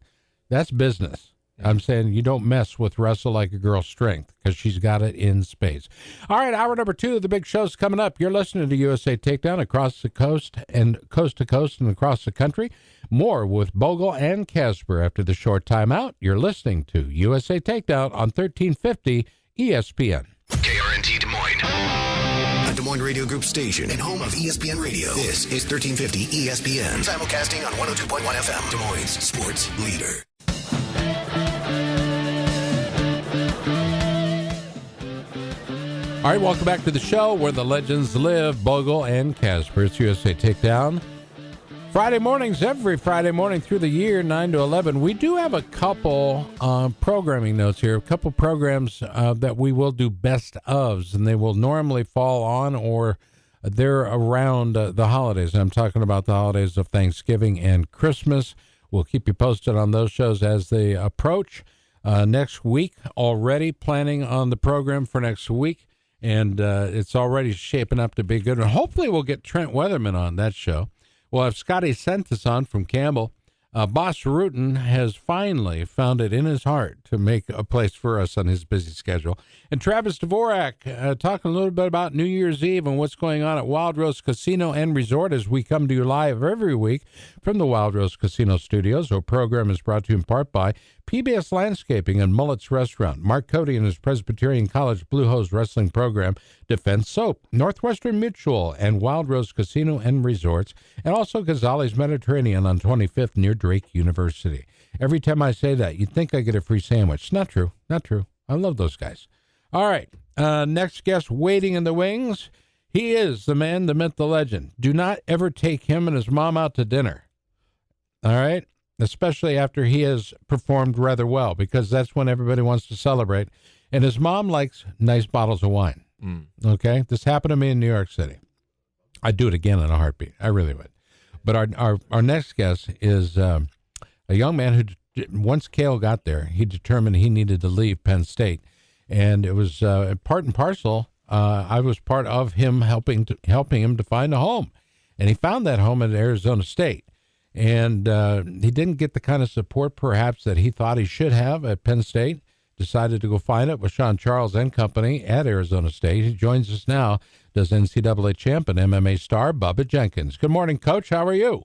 that's business. I'm saying you don't mess with wrestle like a girl's strength, because she's got it in spades. All right, hour number 2 of the big show's coming up. You're listening to USA Takedown across the coast to coast and across the country. More with Bogle and Casper after the short timeout. You're listening to USA Takedown on 1350 ESPN.
KRNT Des Moines, a Des Moines Radio Group station and home of ESPN Radio. This is 1350 ESPN, simulcasting on 102.1 FM, Des Moines sports leader.
All right, welcome back to the show where the legends live. Bogle and Casper. It's USA Takedown. Friday mornings, every Friday morning through the year, 9 to 11. We do have a couple programming notes here, a couple programs that we will do best ofs, and they will normally fall on or they're around the holidays. I'm talking about the holidays of Thanksgiving and Christmas. We'll keep you posted on those shows as they approach. Next week, already planning on the program for next week. And it's already shaping up to be good. And hopefully we'll get Trent Weatherman on that show. We'll have Scotty Sentis on from Campbell. Boss Rutan has finally found it in his heart to make a place for us on his busy schedule. And Travis Dvorak talking a little bit about New Year's Eve and what's going on at Wild Rose Casino and Resort as we come to you live every week from the Wild Rose Casino Studios. Our program is brought to you in part by PBS Landscaping and Mullet's Restaurant, Mark Cody and his Presbyterian College Blue Hose Wrestling Program, Defense Soap, Northwestern Mutual, and Wild Rose Casino and Resorts, and also Gonzales Mediterranean on 25th near Drake University. Every time I say that, you'd think I get a free sandwich. It's not true. Not true. I love those guys. All right. Next guest waiting in the wings. He is the man, the myth, the legend. Do not ever take him and his mom out to dinner. All right? Especially after he has performed rather well, because that's when everybody wants to celebrate. And his mom likes nice bottles of wine. Okay? This happened to me in New York City. I'd do it again in a heartbeat. I really would. But our next guest is a young man who, once Cale got there, he determined he needed to leave Penn State. And it was part and parcel. I was part of him helping him to find a home. And he found that home at Arizona State. And he didn't get the kind of support perhaps that he thought he should have at Penn State. Decided to go find it with Sean Charles and company at Arizona State. He joins us now, does NCAA champ and MMA star Bubba Jenkins. Good morning, Coach. How are you?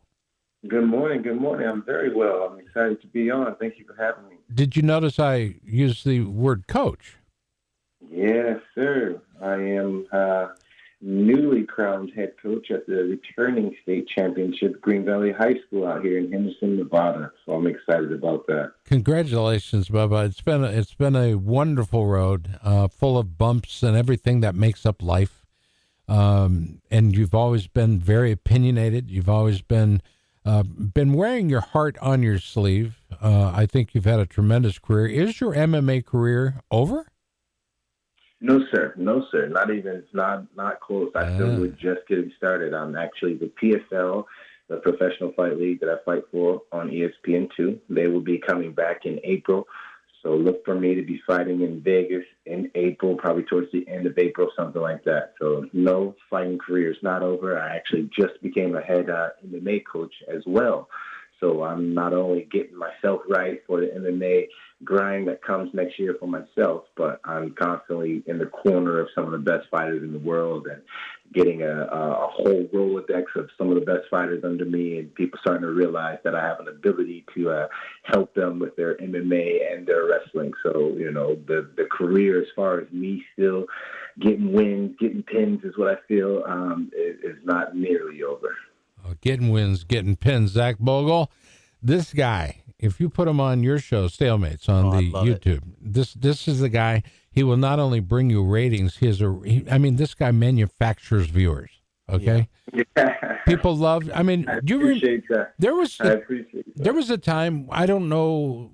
Good morning. Good morning. I'm very well. I'm excited to be on. Thank you for having me.
Did you notice I used the word coach?
Yes, sir. I am newly crowned head coach at the returning state championship, Green Valley High School out here in Henderson, Nevada. So I'm excited about that.
Congratulations, Bubba. It's been a wonderful road, full of bumps and everything that makes up life. And you've always been very opinionated. You've always been wearing your heart on your sleeve. I think you've had a tremendous career. Is your MMA career over?
No, sir. No, sir. Not even. It's not close. I still was just getting started. I'm actually the PFL, the Professional Fight League that I fight for on ESPN2. They will be coming back in April. So look for me to be fighting in Vegas in April, probably towards the end of April, something like that. So no, fighting career is not over. I actually just became a head MMA coach as well. So I'm not only getting myself right for the MMA grind that comes next year for myself, but I'm constantly in the corner of some of the best fighters in the world and getting a whole Rolodex of some of the best fighters under me, and people starting to realize that I have an ability to help them with their MMA and their wrestling. So, you know, the career as far as me still getting wins, getting pins is what I feel is not nearly over.
Getting wins, getting pins. Zach Bogle, this guy, if you put him on your show, Stalemates, on the YouTube, this is the guy. He will not only bring you ratings, this guy manufactures viewers. Okay, yeah. People love. I mean,
I appreciate that.
There was a time, I don't know,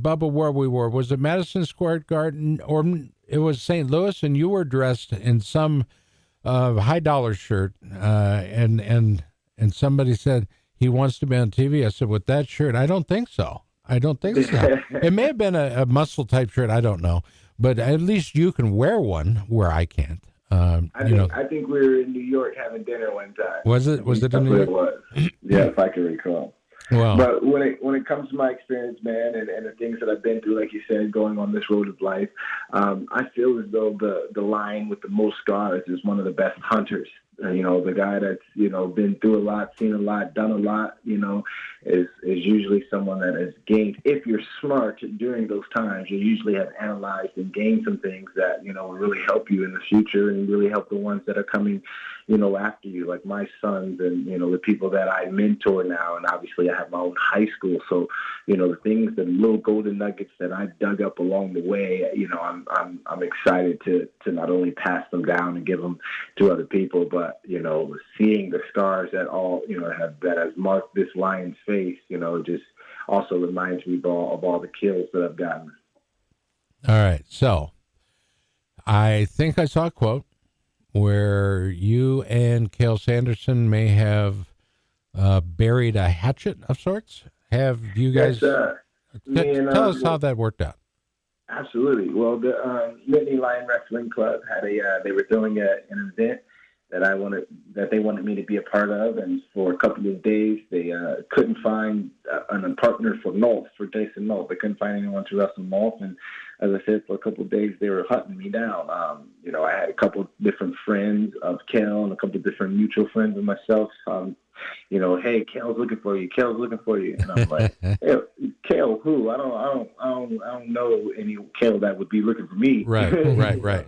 Bubba, where we were. Was it Madison Square Garden or it was St. Louis, and you were dressed in some high dollar shirt, and somebody said he wants to be on TV. I said, with that shirt, I don't think so. It may have been a muscle type shirt. I don't know. but at least you can wear one where I can't.
I think we were in New York having dinner one time.
Was it in New York?
It was. Yeah, if I can recall.
Well,
but when it comes to my experience, man, and the things that I've been through, like you said, going on this road of life, I feel as though the lion with the most scars is one of the best hunters. The guy that's, been through a lot, seen a lot, done a lot, is usually someone that has gained. If you're smart during those times, you usually have analyzed and gained some things that, will really help you in the future and really help the ones that are coming, after you, like my sons and, the people that I mentor now. And obviously I have my own high school. So, the things, the little golden nuggets that I dug up along the way, I'm excited to not only pass them down and give them to other people, but, seeing the scars that that has marked this lion's face, just also reminds me of all the kills that I've gotten.
All right. So I think I saw a quote where you and Cale Sanderson may have buried a hatchet of sorts. Have you guys tell us how that worked out?
Absolutely. Well, the Nittany Lion Wrestling Club had they were doing an event that they wanted me to be a part of, and for a couple of days they couldn't find a partner for Jason Nov. They couldn't find anyone to wrestle Nov, and as I said, for a couple of days they were hunting me down. I had a couple of different friends of Kel and a couple of different mutual friends of myself. Hey, Kale's looking for you. Kale's looking for you, and I'm like, hey, Kale, who? I don't know any Kale that would be looking for me.
Right.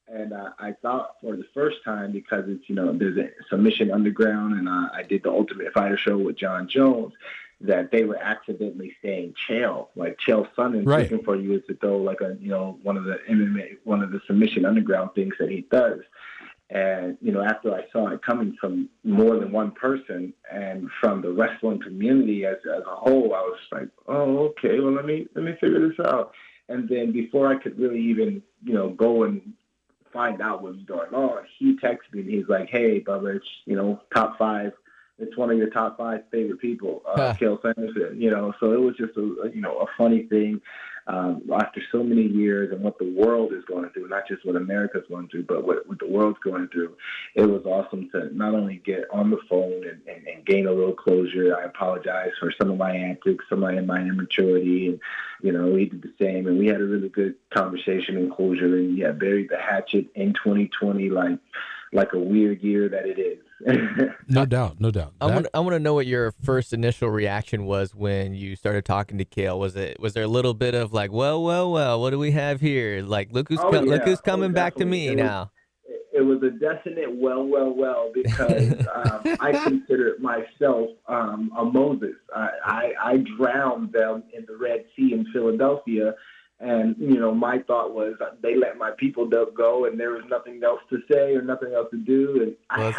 And I thought for the first time, because it's, there's a Submission Underground, and I did the Ultimate Fighter show with John Jones, that they were accidentally saying Chael, like Chael Sonnen's looking for you, is to throw like one of the MMA, one of the Submission Underground things that he does. And, after I saw it coming from more than one person and from the wrestling community as a whole, I was like, oh, okay, well, let me figure this out. And then before I could really even, go and find out what was going on, he texted me and he's like, hey, Bubba, it's, top 5. It's one of your top 5 favorite people, Cale Sanderson, so it was just a funny thing. After so many years and what the world is going through, not just what America's going through, but what the world's going through, it was awesome to not only get on the phone and gain a little closure. I apologize for some of my antics, some of my immaturity, and, he did the same. And we had a really good conversation and closure, and buried the hatchet in 2020 like a weird year that it is.
No doubt.
I want to know what your first initial reaction was when you started talking to Cale. Was there a little bit of like, well, what do we have here? Like, look who's coming back to me now.
It was a definite well, because I consider myself a Moses. I drowned them in the Red Sea in Philadelphia. And, my thought was they let my people go, and there was nothing else to say or nothing else to do. And I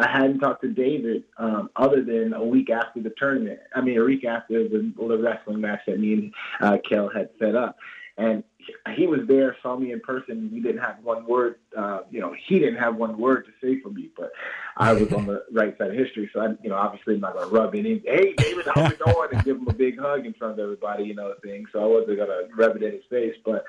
hadn't talked to David other than a week after the tournament. I mean, a week after the wrestling match that me and Kel had set up. And he was there, saw me in person. We didn't have one word. He didn't have one word to say for me, but I was on the right side of history. So obviously I'm not going to rub it in. Hey, David, how's it going? And give him a big hug in front of everybody, thing. So I wasn't going to rub it in his face, but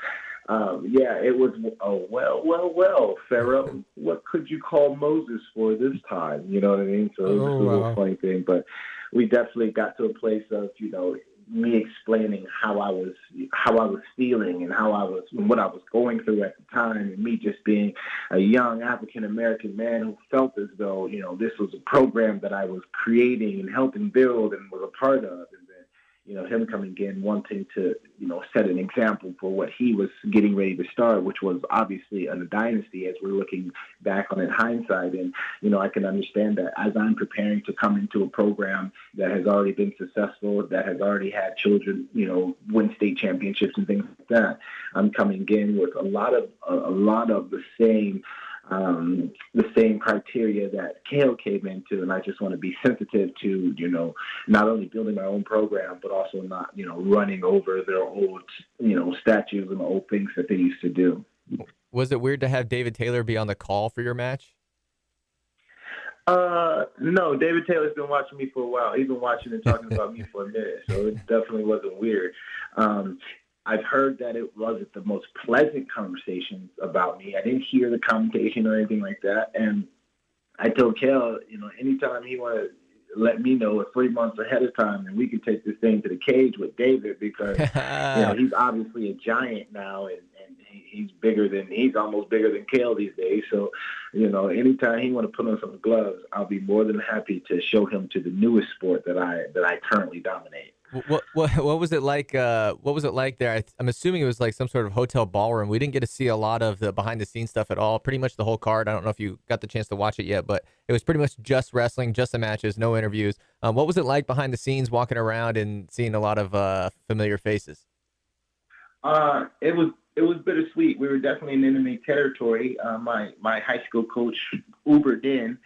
it was, well, Pharaoh, what could you call Moses for this time? You know what I mean? So it was a little funny thing, but we definitely got to a place of, me explaining how I was feeling and what I was going through at the time, and me just being a young African American man who felt as though this was a program that I was creating and helping build and was a part of, and then him coming in wanting to set an example for what he was getting ready to start, which was obviously a dynasty as we're looking back on it in hindsight. And I can understand that as I'm preparing to come into a program that has already been successful, that has already had children win state championships and things like that, I'm coming in with a lot of the same criteria that Cale came into, and I just want to be sensitive to, not only building my own program, but also not, running over their old, statues and old things that they used to do.
Was it weird to have David Taylor be on the call for your match?
No, David Taylor's been watching me for a while. He's been watching and talking about me for a minute, so it definitely wasn't weird. I've heard that it wasn't the most pleasant conversations about me. I didn't hear the commentation or anything like that. And I told Kel, anytime he want to let me know 3 months ahead of time, and we can take this thing to the cage with David, because he's obviously a giant now, and he's almost bigger than Kel these days. So, anytime he want to put on some gloves, I'll be more than happy to show him to the newest sport that I currently dominate.
What was it like? What was it like there? I'm assuming it was like some sort of hotel ballroom. We didn't get to see a lot of the behind the scenes stuff at all. Pretty much the whole card. I don't know if you got the chance to watch it yet, but it was pretty much just wrestling, just the matches, no interviews. What was it like behind the scenes, walking around and seeing a lot of familiar faces?
It was bittersweet. We were definitely in enemy territory. My high school coach Ubered in.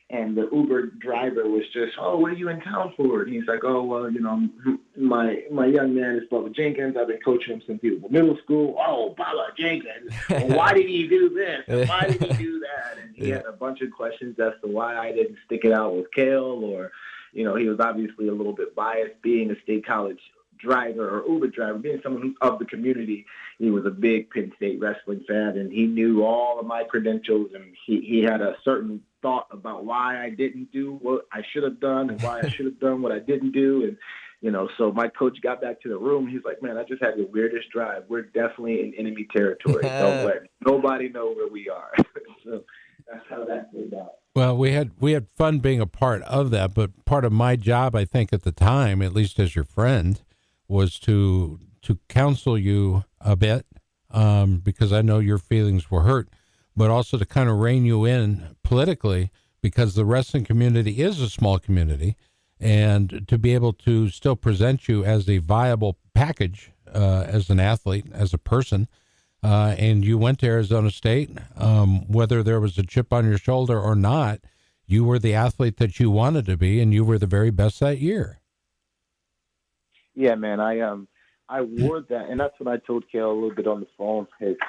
And the Uber driver was just, "Oh, what are you in town for?" And he's like, "Oh, well, my young man is Bubba Jenkins. I've been coaching him since he was in middle school." "Oh, Bubba Jenkins. Well, why did he do this? And why did he do that?" And he had a bunch of questions as to why I didn't stick it out with Kale, or, he was obviously a little bit biased being a state college driver or Uber driver, being someone of the community. He was a big Penn State wrestling fan, and he knew all of my credentials, and he had a certain thought about why I didn't do what I should have done and why I should have done what I didn't do. And, so my coach got back to the room. He's like, "Man, I just had the weirdest drive. We're definitely in enemy territory. Don't let nobody know where we are." So that's how that played out.
Well, we had fun being a part of that, but part of my job, I think at the time, at least as your friend, was to counsel you a bit, because I know your feelings were hurt, but also to kind of rein you in politically, because the wrestling community is a small community, and to be able to still present you as a viable package as an athlete, as a person. And you went to Arizona State, whether there was a chip on your shoulder or not, you were the athlete that you wanted to be, and you were the very best that year.
Yeah, man, I wore that, and that's what I told Kale a little bit on the phone. It's,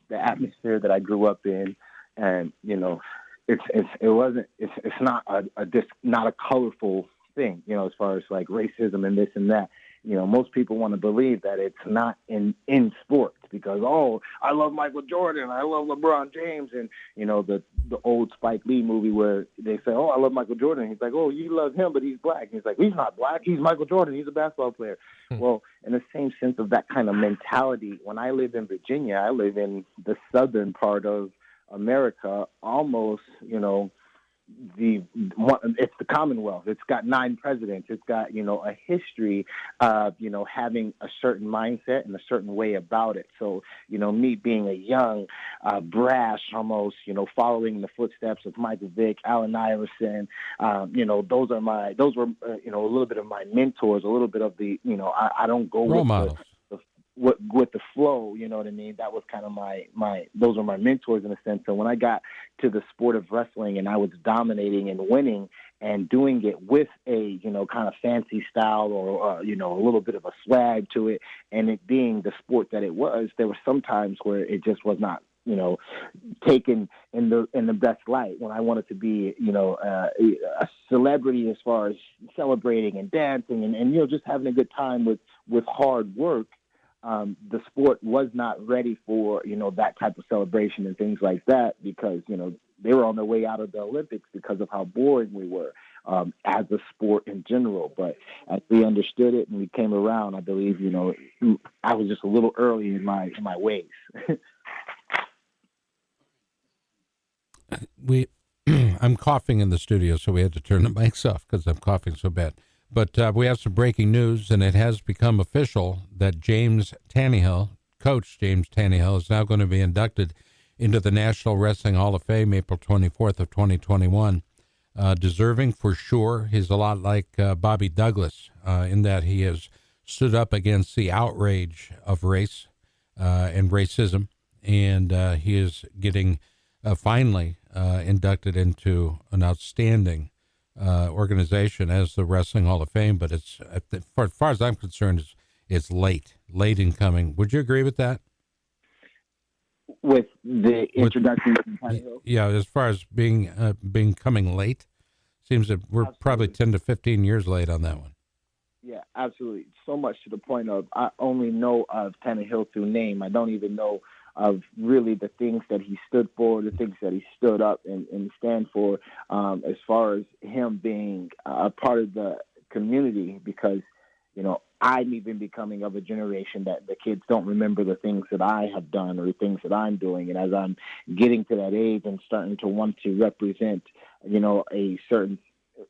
the atmosphere that I grew up in, and it's not a colorful thing, as far as like racism and this and that. Most people want to believe that it's not in sports, because, "Oh, I love Michael Jordan, I love LeBron James," and the old Spike Lee movie where they say, "Oh, I love Michael Jordan." He's like, "Oh, you love him, but he's black." And he's like, "He's not black. He's Michael Jordan. He's a basketball player." Well, in the same sense of that kind of mentality, when I live in Virginia, I live in the southern part of America, almost, it's the Commonwealth. It's got 9 presidents. It's got, a history of, having a certain mindset and a certain way about it. So, me being a young, brash, almost, following the footsteps of Michael Vick, Allen Iverson, those were, a little bit of my mentors, a little bit of the, I don't go
role
with
models.
With the flow, you know what I mean? That was kind of those were my mentors in a sense. So when I got to the sport of wrestling and I was dominating and winning and doing it with a, kind of fancy style or, a little bit of a swag to it, and it being the sport that it was, there were some times where it just was not, taken in the best light, when I wanted to be, a celebrity as far as celebrating and dancing and just having a good time with hard work. The sport was not ready for, that type of celebration and things like that, because, they were on their way out of the Olympics because of how boring we were as a sport in general. But as we understood it and we came around, I believe, I was just a little early in my ways.
I'm coughing in the studio, so we had to turn the mics off because I'm coughing so bad. But we have some breaking news, and it has become official that Coach James Tannehill, is now going to be inducted into the National Wrestling Hall of Fame April 24th of 2021. Deserving for sure. He's a lot like Bobby Douglas in that he has stood up against the outrage of race and racism, and he is getting finally inducted into an outstanding organization as the Wrestling Hall of Fame. But it's, as far as I'm concerned, it's late in coming. Would you agree with that?
With the introduction of
Tannehill? Yeah, as far as coming late, seems that we're probably 10 to 15 years late on that one.
Yeah, absolutely. So much to the point of I only know of Tannehill through name. I don't even know of really the things that he stood for, the things that he stood up and stand for, as far as him being a part of the community, because, I'm even becoming of a generation that the kids don't remember the things that I have done or the things that I'm doing. And as I'm getting to that age and starting to want to represent,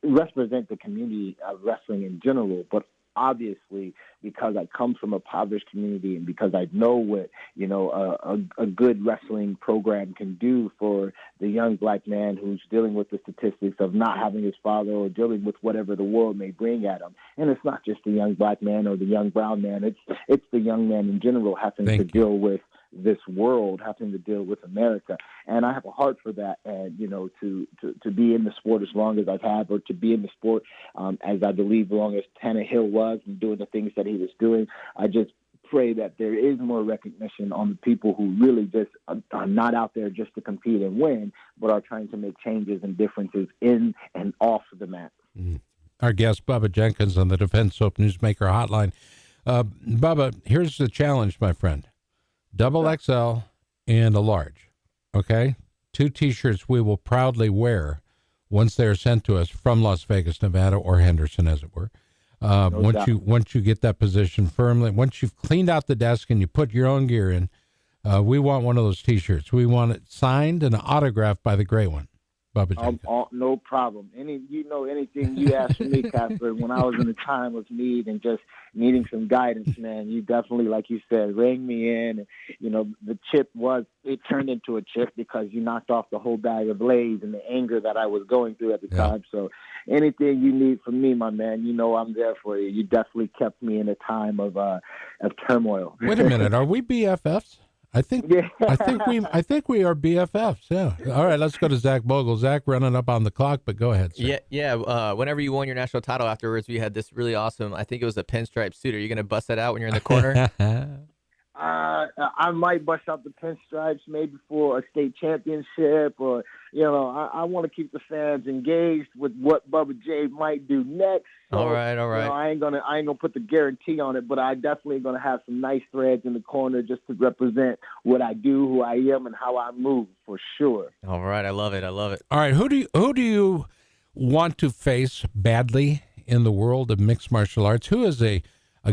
represent the community of wrestling in general, but obviously because I come from a impoverished community and because I know what, a good wrestling program can do for the young black man who's dealing with the statistics of not having his father or dealing with whatever the world may bring at him. And it's not just the young black man or the young brown man. It's the young man in general having to deal with this world, having to deal with America. And I have a heart for that. And, to be in the sport as long as I've had, or to be in the sport as I believe as long as Tannehill was and doing the things that he was doing, I just pray that there is more recognition on the people who really just are not out there just to compete and win, but are trying to make changes and differences in and off the mat.
Our guest, Bubba Jenkins, on the Defense Soap Newsmaker Hotline. Bubba, here's the challenge, my friend. Double XL and a large, okay? 2 T-shirts we will proudly wear once they are sent to us from Las Vegas, Nevada, or Henderson, as it were. Once you get that position firmly, once you've cleaned out the desk and you put your own gear in, we want one of those T-shirts. We want it signed and autographed by the great one, Bubba Jenkins.
No problem. Anything you asked from me, Casper, when I was in a time of need and just needing some guidance, man, you definitely, like you said, rang me in. And, the chip turned into a chip because you knocked off the whole bag of Lay's and the anger that I was going through at the time. So anything you need from me, my man, I'm there for you. You definitely kept me in a time of turmoil.
Wait a minute. Are we BFFs? I think we are BFFs. Yeah. All right, let's go to Zach Bogle. Zach, running up on the clock, but go ahead, sir.
Yeah. Whenever you won your national title afterwards, we had this really awesome. I think it was a pinstripe suit. Are you going to bust that out when you're in the corner?
I might bust out the pinstripes maybe for a state championship, or I want to keep the fans engaged with what Bubba J might do next. So,
all right.
I ain't gonna put the guarantee on it, but I definitely gonna have some nice threads in the corner just to represent what I do, who I am, and how I move for sure.
All right, I love it.
All right, who do you want to face badly in the world of mixed martial arts? Who is a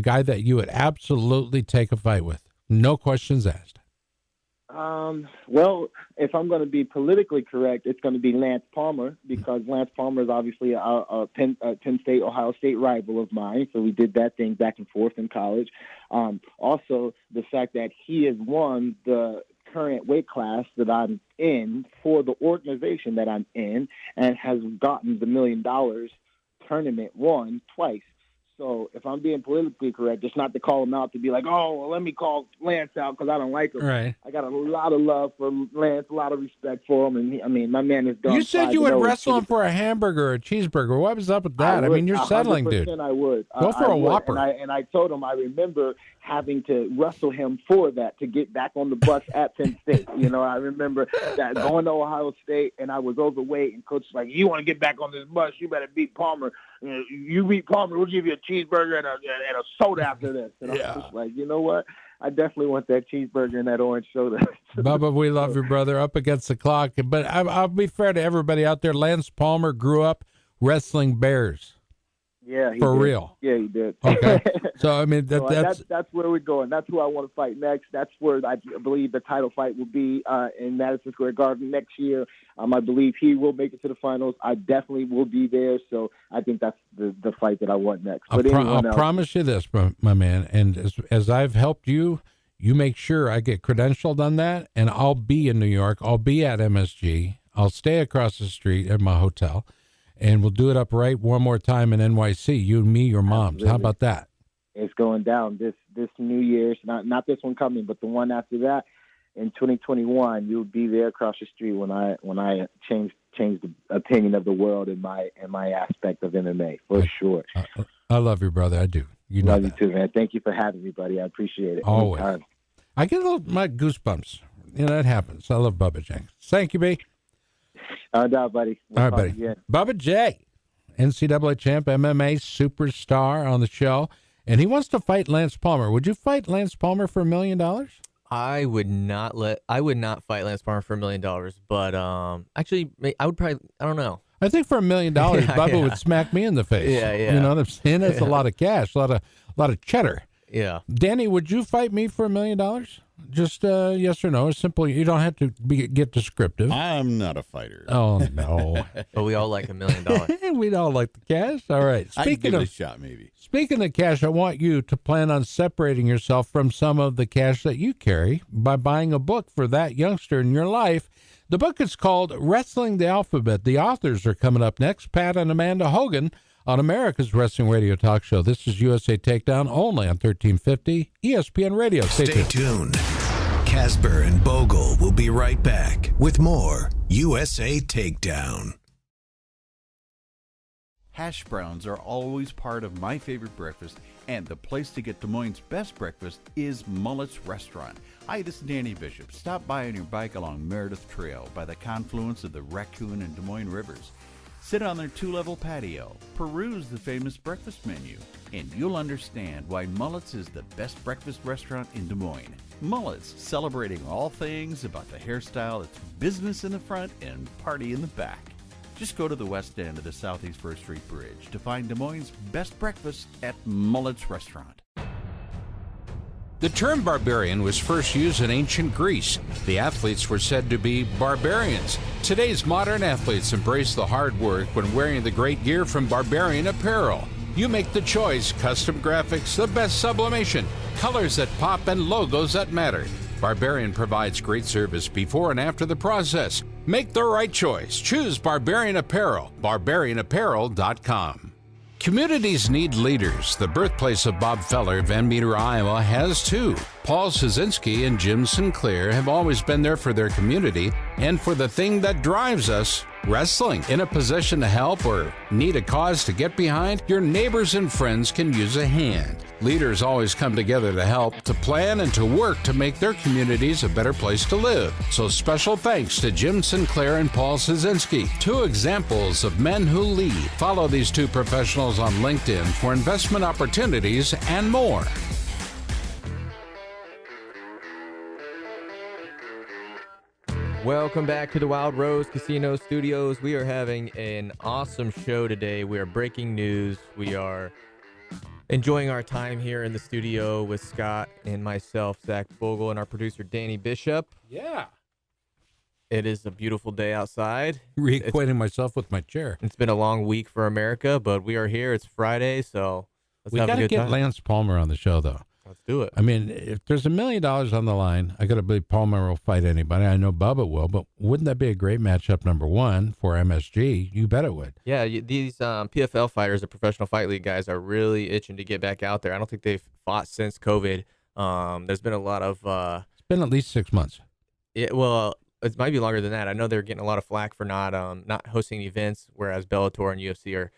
guy that you would absolutely take a fight with? No questions asked.
Well, if I'm going to be politically correct, it's going to be Lance Palmer, because Lance Palmer is obviously a Penn State, Ohio State rival of mine. So we did that thing back and forth in college. Also, the fact that he has won the current weight class that I'm in for the organization that I'm in, and has gotten the $1 million tournament won twice. So if I'm being politically correct, it's not to call him out to be like, oh, well, let me call Lance out because I don't like him.
Right.
I got a lot of love for Lance, a lot of respect for him. And my man is done.
You said you would wrestle him for a hamburger or a cheeseburger. What was up with that? I mean, you're settling, dude.
I would.
Go for a Whopper.
And I told him I remember having to wrestle him for that to get back on the bus at Penn State. I remember that going to Ohio State, and I was overweight, and coach was like, you want to get back on this bus, you better beat Palmer. You beat Palmer, we'll give you a cheeseburger and a soda after this. And I was just like, you know what? I definitely want that cheeseburger and that orange soda.
Bubba, we love you, brother. Up against the clock. But I'll be fair to everybody out there. Lance Palmer grew up wrestling bears.
Yeah,
for real.
Yeah, he did.
Okay, so I mean
that's where we're going. That's who I want to fight next. That's where I believe the title fight will be in Madison Square Garden next year. I believe he will make it to the finals. I definitely will be there. So I think that's the fight that I want next. But
I'll promise you this, my man. And as I've helped you, you make sure I get credentialed on that, and I'll be in New York. I'll be at MSG. I'll stay across the street at my hotel. And we'll do it up right one more time in NYC. You and me, your moms. Absolutely. How about that?
It's going down this New Year's. Not this one coming, but the one after that in 2021. You'll be there across the street when I change the opinion of the world in my aspect of MMA for sure.
I love you, brother. I do. You know
love you too, man. Thank you for having me, buddy. I appreciate it.
Always. I get my goosebumps. That happens. I love Bubba Jenkins. Thank you, B.
No doubt, buddy.
All right, buddy. Bubba J. NCAA champ, MMA superstar on the show, and he wants to fight Lance Palmer. Would you fight Lance Palmer for $1 million?
I would not fight Lance Palmer for $1 million, but actually, I would probably. I don't know.
I think for $1 million, Bubba would smack me in the face.
Yeah.
You know what I'm saying? That's a lot of cash, a lot of cheddar.
Yeah.
Danny, would you fight me for $1 million? Just yes or no. Simple. You don't have to get descriptive.
I'm not a fighter.
Oh no.
But we all like $1 million.
We'd all like the cash. All right.
I'd give it a shot, maybe.
Speaking of cash, I want you to plan on separating yourself from some of the cash that you carry by buying a book for that youngster in your life. The book is called Wrestling the Alphabet. The authors are coming up next, Pat and Amanda Hogan, on America's Wrestling Radio Talk Show. This is USA Takedown, only on 1350 ESPN Radio.
Stay tuned. Casper and Bogle will be right back with more USA Takedown.
Hash browns are always part of my favorite breakfast, and the place to get Des Moines' best breakfast is Mullet's Restaurant. Hi, this is Danny Bishop. Stop by on your bike along Meredith Trail by the confluence of the Raccoon and Des Moines rivers. Sit on their 2-level patio, peruse the famous breakfast menu, and you'll understand why Mullet's is the best breakfast restaurant in Des Moines. Mullet's, celebrating all things about the hairstyle that's business in the front and party in the back. Just go to the west end of the Southeast 1st Street Bridge to find Des Moines' best breakfast at Mullet's Restaurant.
The term barbarian was first used in ancient Greece. The athletes were said to be barbarians. Today's modern athletes embrace the hard work when wearing the great gear from Barbarian Apparel. You make the choice: custom graphics, the best sublimation, colors that pop, and logos that matter. Barbarian provides great service before and after the process. Make the right choice. Choose Barbarian Apparel. BarbarianApparel.com. Communities need leaders. The birthplace of Bob Feller, Van Meter, Iowa, has too. Paul Szynski and Jim Sinclair have always been there for their community and for the thing that drives us, wrestling. In a position to help or need a cause to get behind, your neighbors and friends can use a hand. Leaders always come together to help, to plan, and to work to make their communities a better place to live. So special thanks to Jim Sinclair and Paul Szynski, two examples of men who lead. Follow these two professionals on LinkedIn for investment opportunities and more.
Welcome back to the Wild Rose Casino Studios. We are having an awesome show today. We are breaking news. We are enjoying our time here in the studio with Scott and myself, Zach Bogle, and our producer, Danny Bishop.
Yeah.
It is a beautiful day outside.
Reacquainting myself with my chair.
It's been a long week for America, but we are here. It's Friday, so let's have a good time.
We got to get Lance Palmer on the show, though.
Let's do it.
I mean, if there's $1 million on the line, I got to believe Palmer will fight anybody. I know Bubba will, but wouldn't that be a great matchup, number one, for MSG? You bet it would.
Yeah, these PFL fighters, the Professional Fight League guys, are really itching to get back out there. I don't think they've fought since COVID. There's been a lot of...
it's been at least 6 months.
Yeah, well, it might be longer than that. I know they're getting a lot of flack for not hosting events, whereas Bellator and UFC are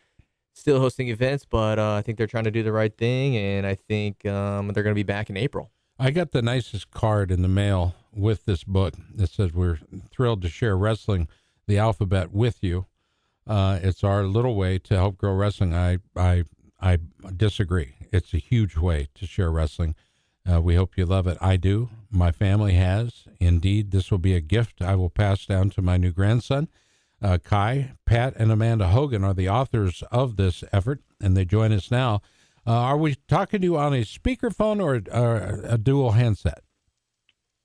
still hosting events, but I think they're trying to do the right thing, and I think they're going to be back in April.
I got the nicest card in the mail with this book that says, "We're thrilled to share Wrestling the Alphabet with you. It's our little way to help grow wrestling." I disagree. It's a huge way to share wrestling. We hope you love it. I do. My family has. Indeed, this will be a gift I will pass down to my new grandson. Kai, Pat, and Amanda Hogan are the authors of this effort, and they join us now. Are we talking to you on a speakerphone or a dual handset?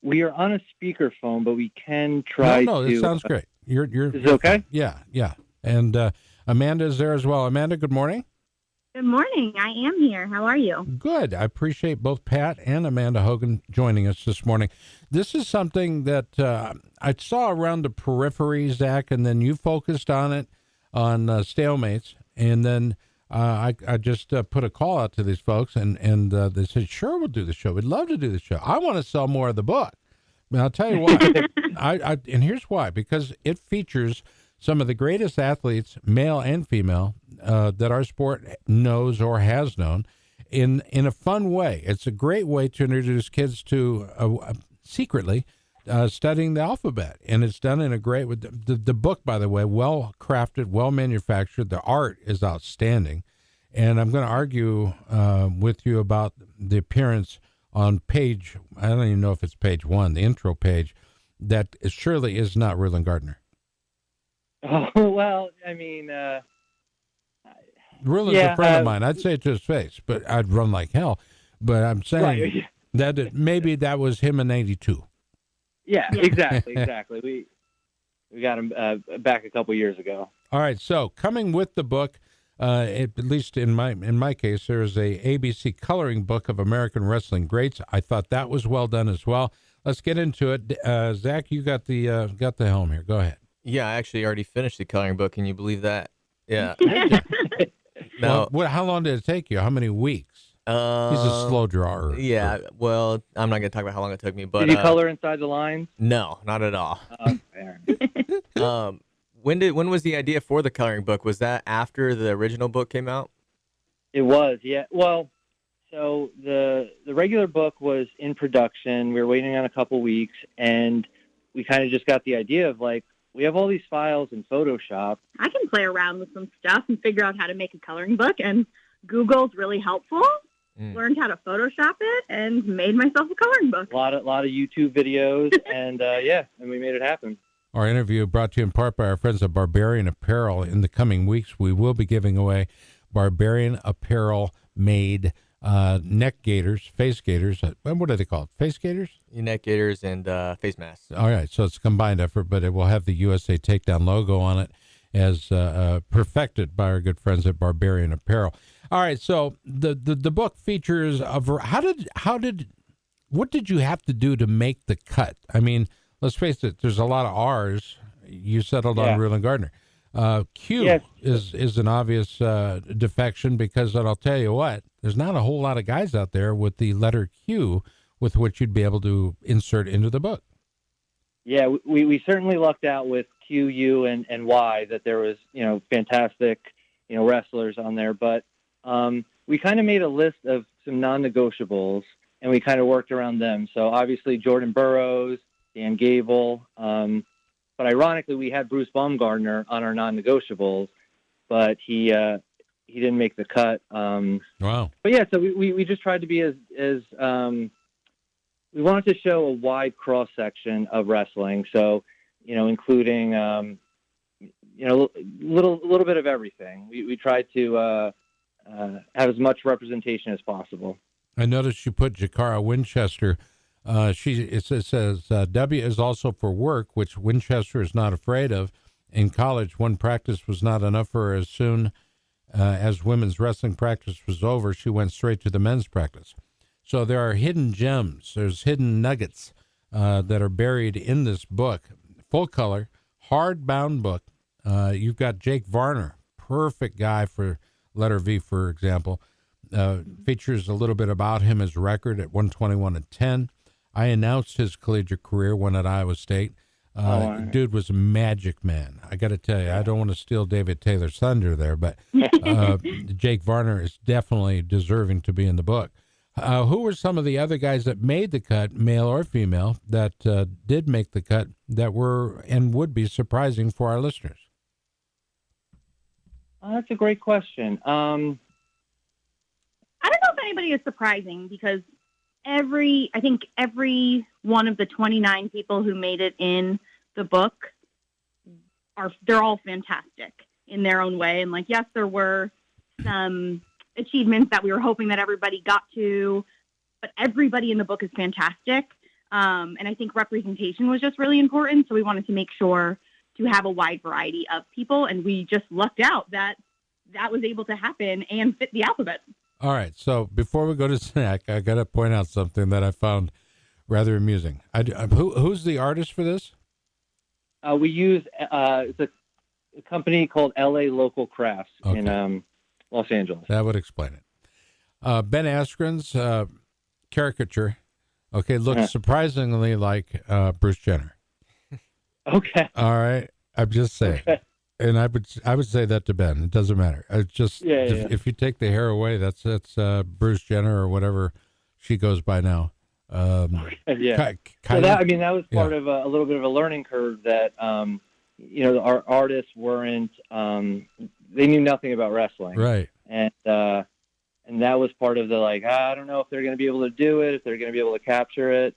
We are on a speakerphone, but we can try.
No, it sounds great. You're
is it okay?
Yeah. And Amanda is there as well. Amanda, good morning.
Good morning. I am here. How are you?
Good. I appreciate both Pat and Amanda Hogan joining us this morning. This is something that I saw around the periphery, Zach, and then you focused on it on stalemates. And then I just put a call out to these folks, and they said, sure, we'll do the show. We'd love to do the show. I want to sell more of the book. And I'll tell you why. And here's why. Because it features some of the greatest athletes, male and female, that our sport knows or has known in a fun way. It's a great way to introduce kids to secretly studying the alphabet, and it's done in a great. With the book, by the way, well crafted, well manufactured. The art is outstanding, and I'm going to argue with you about the appearance on page. I don't even know if it's page 1, the intro page. That surely is not Rutland Gardner.
Oh, well, I mean,
Rutland's a friend of mine. I'd say it to his face, but I'd run like hell. But I'm saying maybe that was him in '82.
Yeah, exactly. We got him back a couple years ago.
All right, so coming with the book, at least in my case, there is a ABC coloring book of American wrestling greats. I thought that was well done as well. Let's get into it. Zach, you got the helm here. Go ahead.
Yeah, I actually already finished the coloring book. Can you believe that? Yeah.
Now, how long did it take you? How many weeks? He's a slow drawer.
Yeah. Well, I'm not going to talk about how long it took me, but
did you color inside the lines?
No, not at all. When was the idea for the coloring book? Was that after the original book came out?
It was, yeah. Well, so the regular book was in production. We were waiting on a couple weeks, and we kind of just got the idea of like, we have all these files in Photoshop.
I can play around with some stuff and figure out how to make a coloring book, and Google's really helpful. Learned how to Photoshop it and made myself a coloring book.
A lot of YouTube videos, and and we made it happen.
Our interview brought to you in part by our friends at Barbarian Apparel. In the coming weeks, we will be giving away Barbarian Apparel made neck gaiters, face gaiters. What are they called? Face gaiters?
Neck gaiters and face masks.
All right, so it's a combined effort, but it will have the USA Takedown logo on it, as perfected by our good friends at Barbarian Apparel. All right, so the book features what did you have to do to make the cut? I mean, let's face it, there's a lot of R's. You settled on Rutland Gardner. Q is an obvious defection, because I'll tell you what, there's not a whole lot of guys out there with the letter Q with which you'd be able to insert into the book.
Yeah, we certainly lucked out with Q, U, and Y, that there was, fantastic, wrestlers on there. But we kind of made a list of some non-negotiables, and we kind of worked around them. So obviously Jordan Burroughs, Dan Gable, but ironically we had Bruce Baumgartner on our non-negotiables, but he didn't make the cut.
Wow.
But yeah, so we just tried to be as we wanted to show a wide cross section of wrestling. So, including, little bit of everything. We tried to have as much representation as possible.
I noticed you put Jakara Winchester. It says W is also for work, which Winchester is not afraid of. In college, one practice was not enough for her. As soon as women's wrestling practice was over, she went straight to the men's practice. So there are hidden gems. There's hidden nuggets that are buried in this book. Full color, hardbound book. You've got Jake Varner, perfect guy for letter V, for example. Features a little bit about him, his record at 121-10. I announced his collegiate career when at Iowa State. Dude was a magic man. I got to tell you, I don't want to steal David Taylor's thunder there, but Jake Varner is definitely deserving to be in the book. Who were some of the other guys that made the cut, male or female, that did make the cut that were and would be surprising for our listeners?
That's a great question.
I don't know if anybody is surprising, because I think every one of the 29 people who made it in the book they're all fantastic in their own way. And yes, there were some achievements that we were hoping that everybody got to, but everybody in the book is fantastic. And I think representation was just really important. So we wanted to make sure to have a wide variety of people, and we just lucked out that was able to happen and fit the alphabet.
All right, so before we go to Snack, I got to point out something that I found rather amusing. Who's the artist for this?
We use it's a company called LA Local Crafts in Los Angeles.
That would explain it. Ben Askren's caricature, looks surprisingly like Bruce Jenner.
Okay.
All right, I'm just saying. Okay. And I would say that to Ben. It doesn't matter. It's just if you take the hair away, that's Bruce Jenner or whatever she goes by now.
Yeah. So that was part of a little bit of a learning curve that our artists weren't. They knew nothing about wrestling,
right?
And that was part of the I don't know if they're going to be able to do it, if they're going to be able to capture it.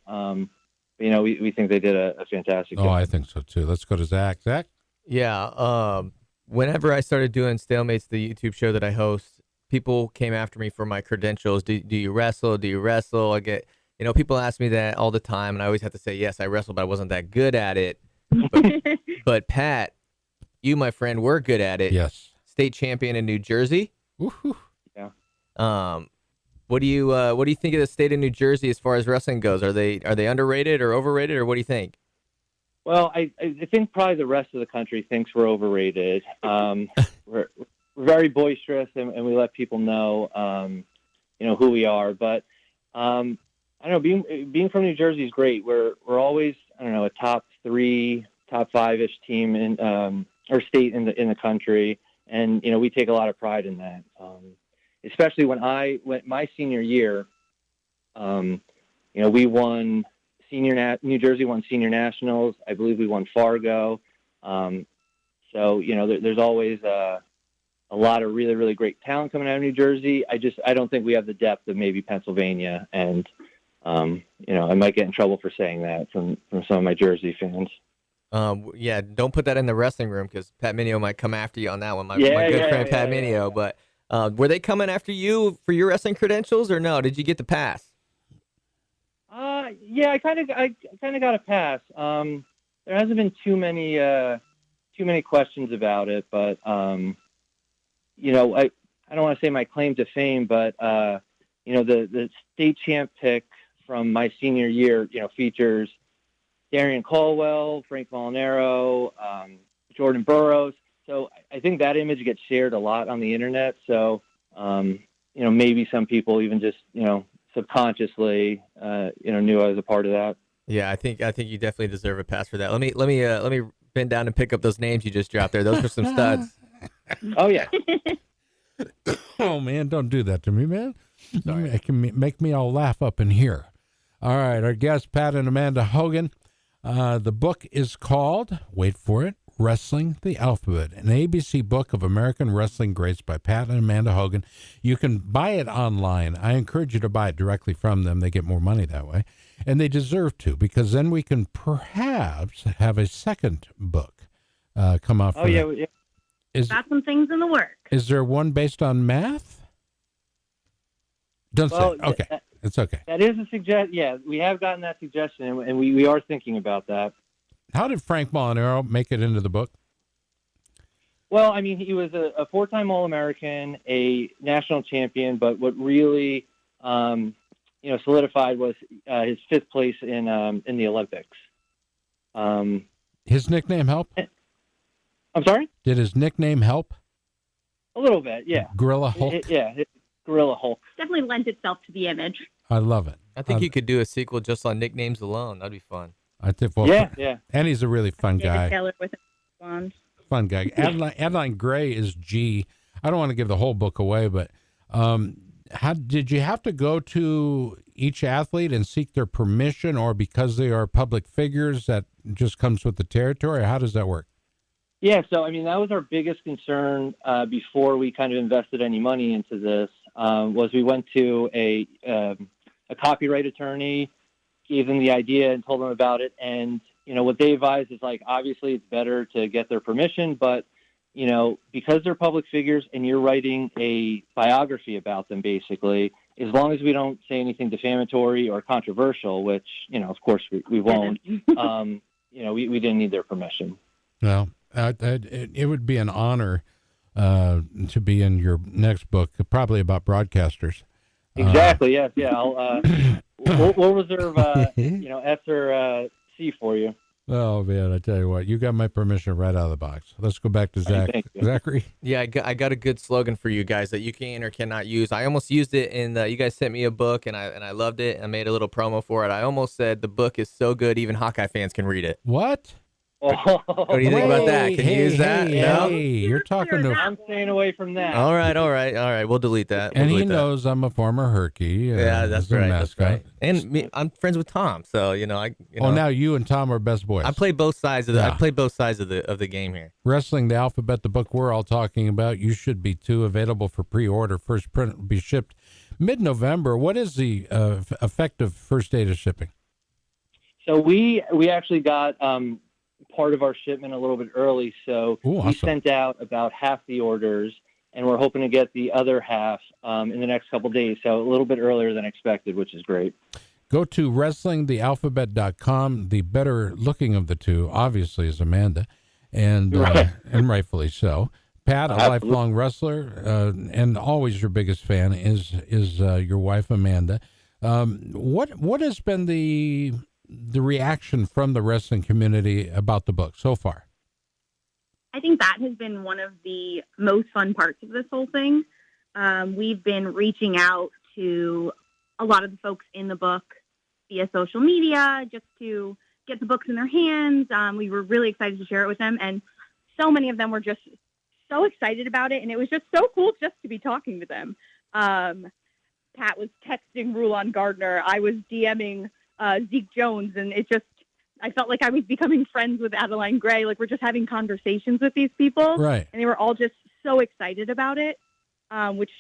We think they did a fantastic job.
Oh, I think so too. Let's go to Zach. Zach?
Yeah. Whenever I started doing Stalemates, the YouTube show that I host, people came after me for my credentials. Do you wrestle? Do you wrestle? I get, people ask me that all the time, and I always have to say, yes, I wrestle, but I wasn't that good at it. But Pat, you, my friend, were good at it.
Yes.
State champion in New Jersey.
Woo-hoo.
Yeah.
What do you think of the state of New Jersey as far as wrestling goes? Are they underrated or overrated, or what do you think?
Well, I think probably the rest of the country thinks we're overrated. We're very boisterous, and we let people know, who we are. But I don't know. Being from New Jersey is great. We're always, a top 3, top 5-ish team in our state in the country, and we take a lot of pride in that. Especially when my senior year, we won. New Jersey won senior nationals. I believe we won Fargo. There's always a lot of really, really great talent coming out of New Jersey. I don't think we have the depth of maybe Pennsylvania, and I might get in trouble for saying that from some of my Jersey fans.
Yeah, don't put that in the wrestling room because Pat Mineo might come after you on that one. My good friend Pat Mineo. But were they coming after you for your wrestling credentials, or no? Did you get the pass?
Yeah, I kind of got a pass. There hasn't been too many questions about it, but I don't want to say my claim to fame, but the state champ pick from my senior year, features Darian Caldwell, Frank Molinaro, Jordan Burroughs. So I think that image gets shared a lot on the internet. So maybe some people even just subconsciously, knew I was a part of that.
Yeah, I think you definitely deserve a pass for that. Let me bend down and pick up those names you just dropped there. Those are some studs.
Oh yeah.
Oh man, don't do that to me, man. It can make me all laugh up in here. All right, our guests, Pat and Amanda Hogan. The book is called, wait for it, Wrestling the Alphabet, an ABC book of American wrestling greats by Pat and Amanda Hogan. You can buy it online. I encourage you to buy it directly from them. They get more money that way, and they deserve to, because then we can perhaps have a second book come out.
Oh, yeah.
Got some things in the works.
Is there one based on math? Don't say. Okay. It's okay.
That is a suggestion. Yeah, we have gotten that suggestion, and we are thinking about that.
How did Frank Molinaro make it into the book?
Well, I mean, he was a 4-time All-American, a national champion, but what really, solidified was his 5th place in the Olympics.
His nickname help?
I'm sorry?
Did his nickname help?
A little bit, yeah.
Gorilla Hulk?
Gorilla Hulk.
Definitely lends itself to the image.
I love it.
I think you could do a sequel just on nicknames alone. That'd be fun.
I think.
Well, yeah.
And he's a really fun guy.
Taylor with a wand.
Fun guy. Adeline Gray is G. I don't want to give the whole book away, but how did you have to go to each athlete and seek their permission, or because they are public figures that just comes with the territory? How does that work?
Yeah, so I mean that was our biggest concern before we kind of invested any money into this. Was we went to a copyright attorney, gave them the idea and told them about it, and what they advised is obviously it's better to get their permission, but because they're public figures and you're writing a biography about them, basically, as long as we don't say anything defamatory or controversial, which of course we won't, we didn't need their permission.
Well, it would be an honor to be in your next book, probably about broadcasters.
Exactly. Yes. Yeah. We'll reserve S or C for you.
Oh man, I tell you what, you got my permission right out of the box. Let's go back to Zach. Zachary.
Yeah, I got a good slogan for you guys that you can or cannot use. I almost used it in you guys sent me a book and I loved it. I made a little promo for it. I almost said the book is so good even Hawkeye fans can read it.
What?
What do you think about that? Can you use that? No?
Hey, you're talking to...
I'm staying away from that.
All right. We'll delete that.
And he knows I'm a former Herky.
Yeah, that's
as a
right.
mascot.
That's right. And me, I'm friends with Tom, so
now you and Tom are best boys.
I play both sides of the game here.
Wrestling the Alphabet, the book we're all talking about. You should be too. Available for pre-order. First print will be shipped mid-November. What is the effective first date of shipping?
So we actually got part of our shipment a little bit early, so
awesome.
We sent out about half the orders, and we're hoping to get the other half in the next couple of days, so a little bit earlier than expected, which is great.
Go to WrestlingTheAlphabet.com. The better looking of the two, obviously, is Amanda, and rightfully so. Pat, a lifelong wrestler, and always your biggest fan is your wife, Amanda. What has been the reaction from the wrestling community about the book so far?
I think that has been one of the most fun parts of this whole thing. We've been reaching out to a lot of the folks in the book via social media just to get the books in their hands. We were really excited to share it with them, and so many of them were just so excited about it, and it was just so cool just to be talking to them. Pat was texting Rulon Gardner. I was DMing Zeke Jones, and I felt like I was becoming friends with Adeline Gray. Like, we're just having conversations with these people.
Right.
And they were all just so excited about it, which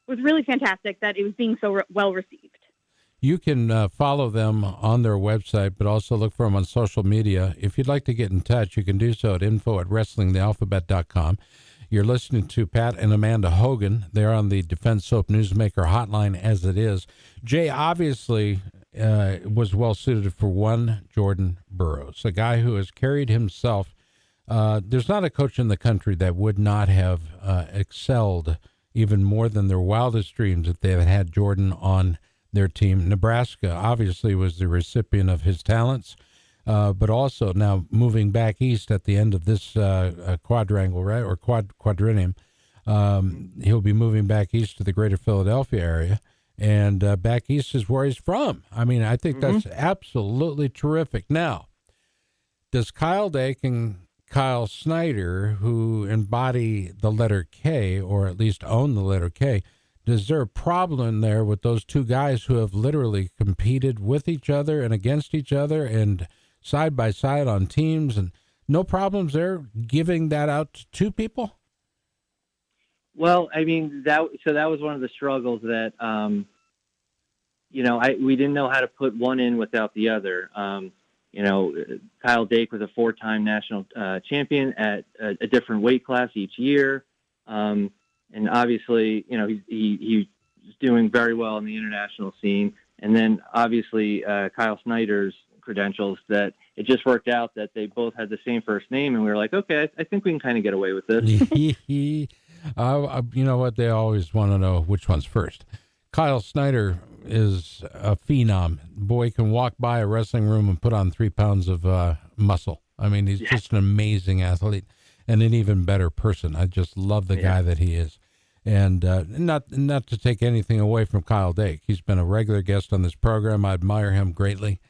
was really fantastic that it was being so well received.
You can follow them on their website, but also look for them on social media. If you'd like to get in touch, you can do so at info@wrestlingthealphabet.com. You're listening to Pat and Amanda Hogan. They're on the Defense Soap Newsmaker hotline as it is. Jay obviously was well suited for one Jordan Burroughs, a guy who has carried himself. There's not a coach in the country that would not have excelled even more than their wildest dreams if they had Jordan on their team. Nebraska obviously was the recipient of his talents, but also now moving back east at the end of this quadrangle, right, or quadrennium, he'll be moving back east to the greater Philadelphia area. And back east is where he's from. I mean, I think that's absolutely terrific. Now, does Kyle Dake and Kyle Snyder, who embody the letter K, or at least own the letter K, is there a problem there with those two guys who have literally competed with each other and against each other and side by side on teams, and no problems there giving that out to two people?
Well, I mean, that was one of the struggles that, we didn't know how to put one in without the other. Kyle Dake was a 4-time national champion at a different weight class each year. And obviously, he's doing very well in the international scene. And then obviously Kyle Snyder's credentials, that it just worked out that they both had the same first name. And we were like, okay, I think we can kind of get away with this.
You know what? They always want to know which one's first. Kyle Snyder is a phenom. Boy can walk by a wrestling room and put on 3 pounds of muscle. I mean, he's just an amazing athlete and an even better person. I just love the guy that he is. And not to take anything away from Kyle Dake. He's been a regular guest on this program. I admire him greatly.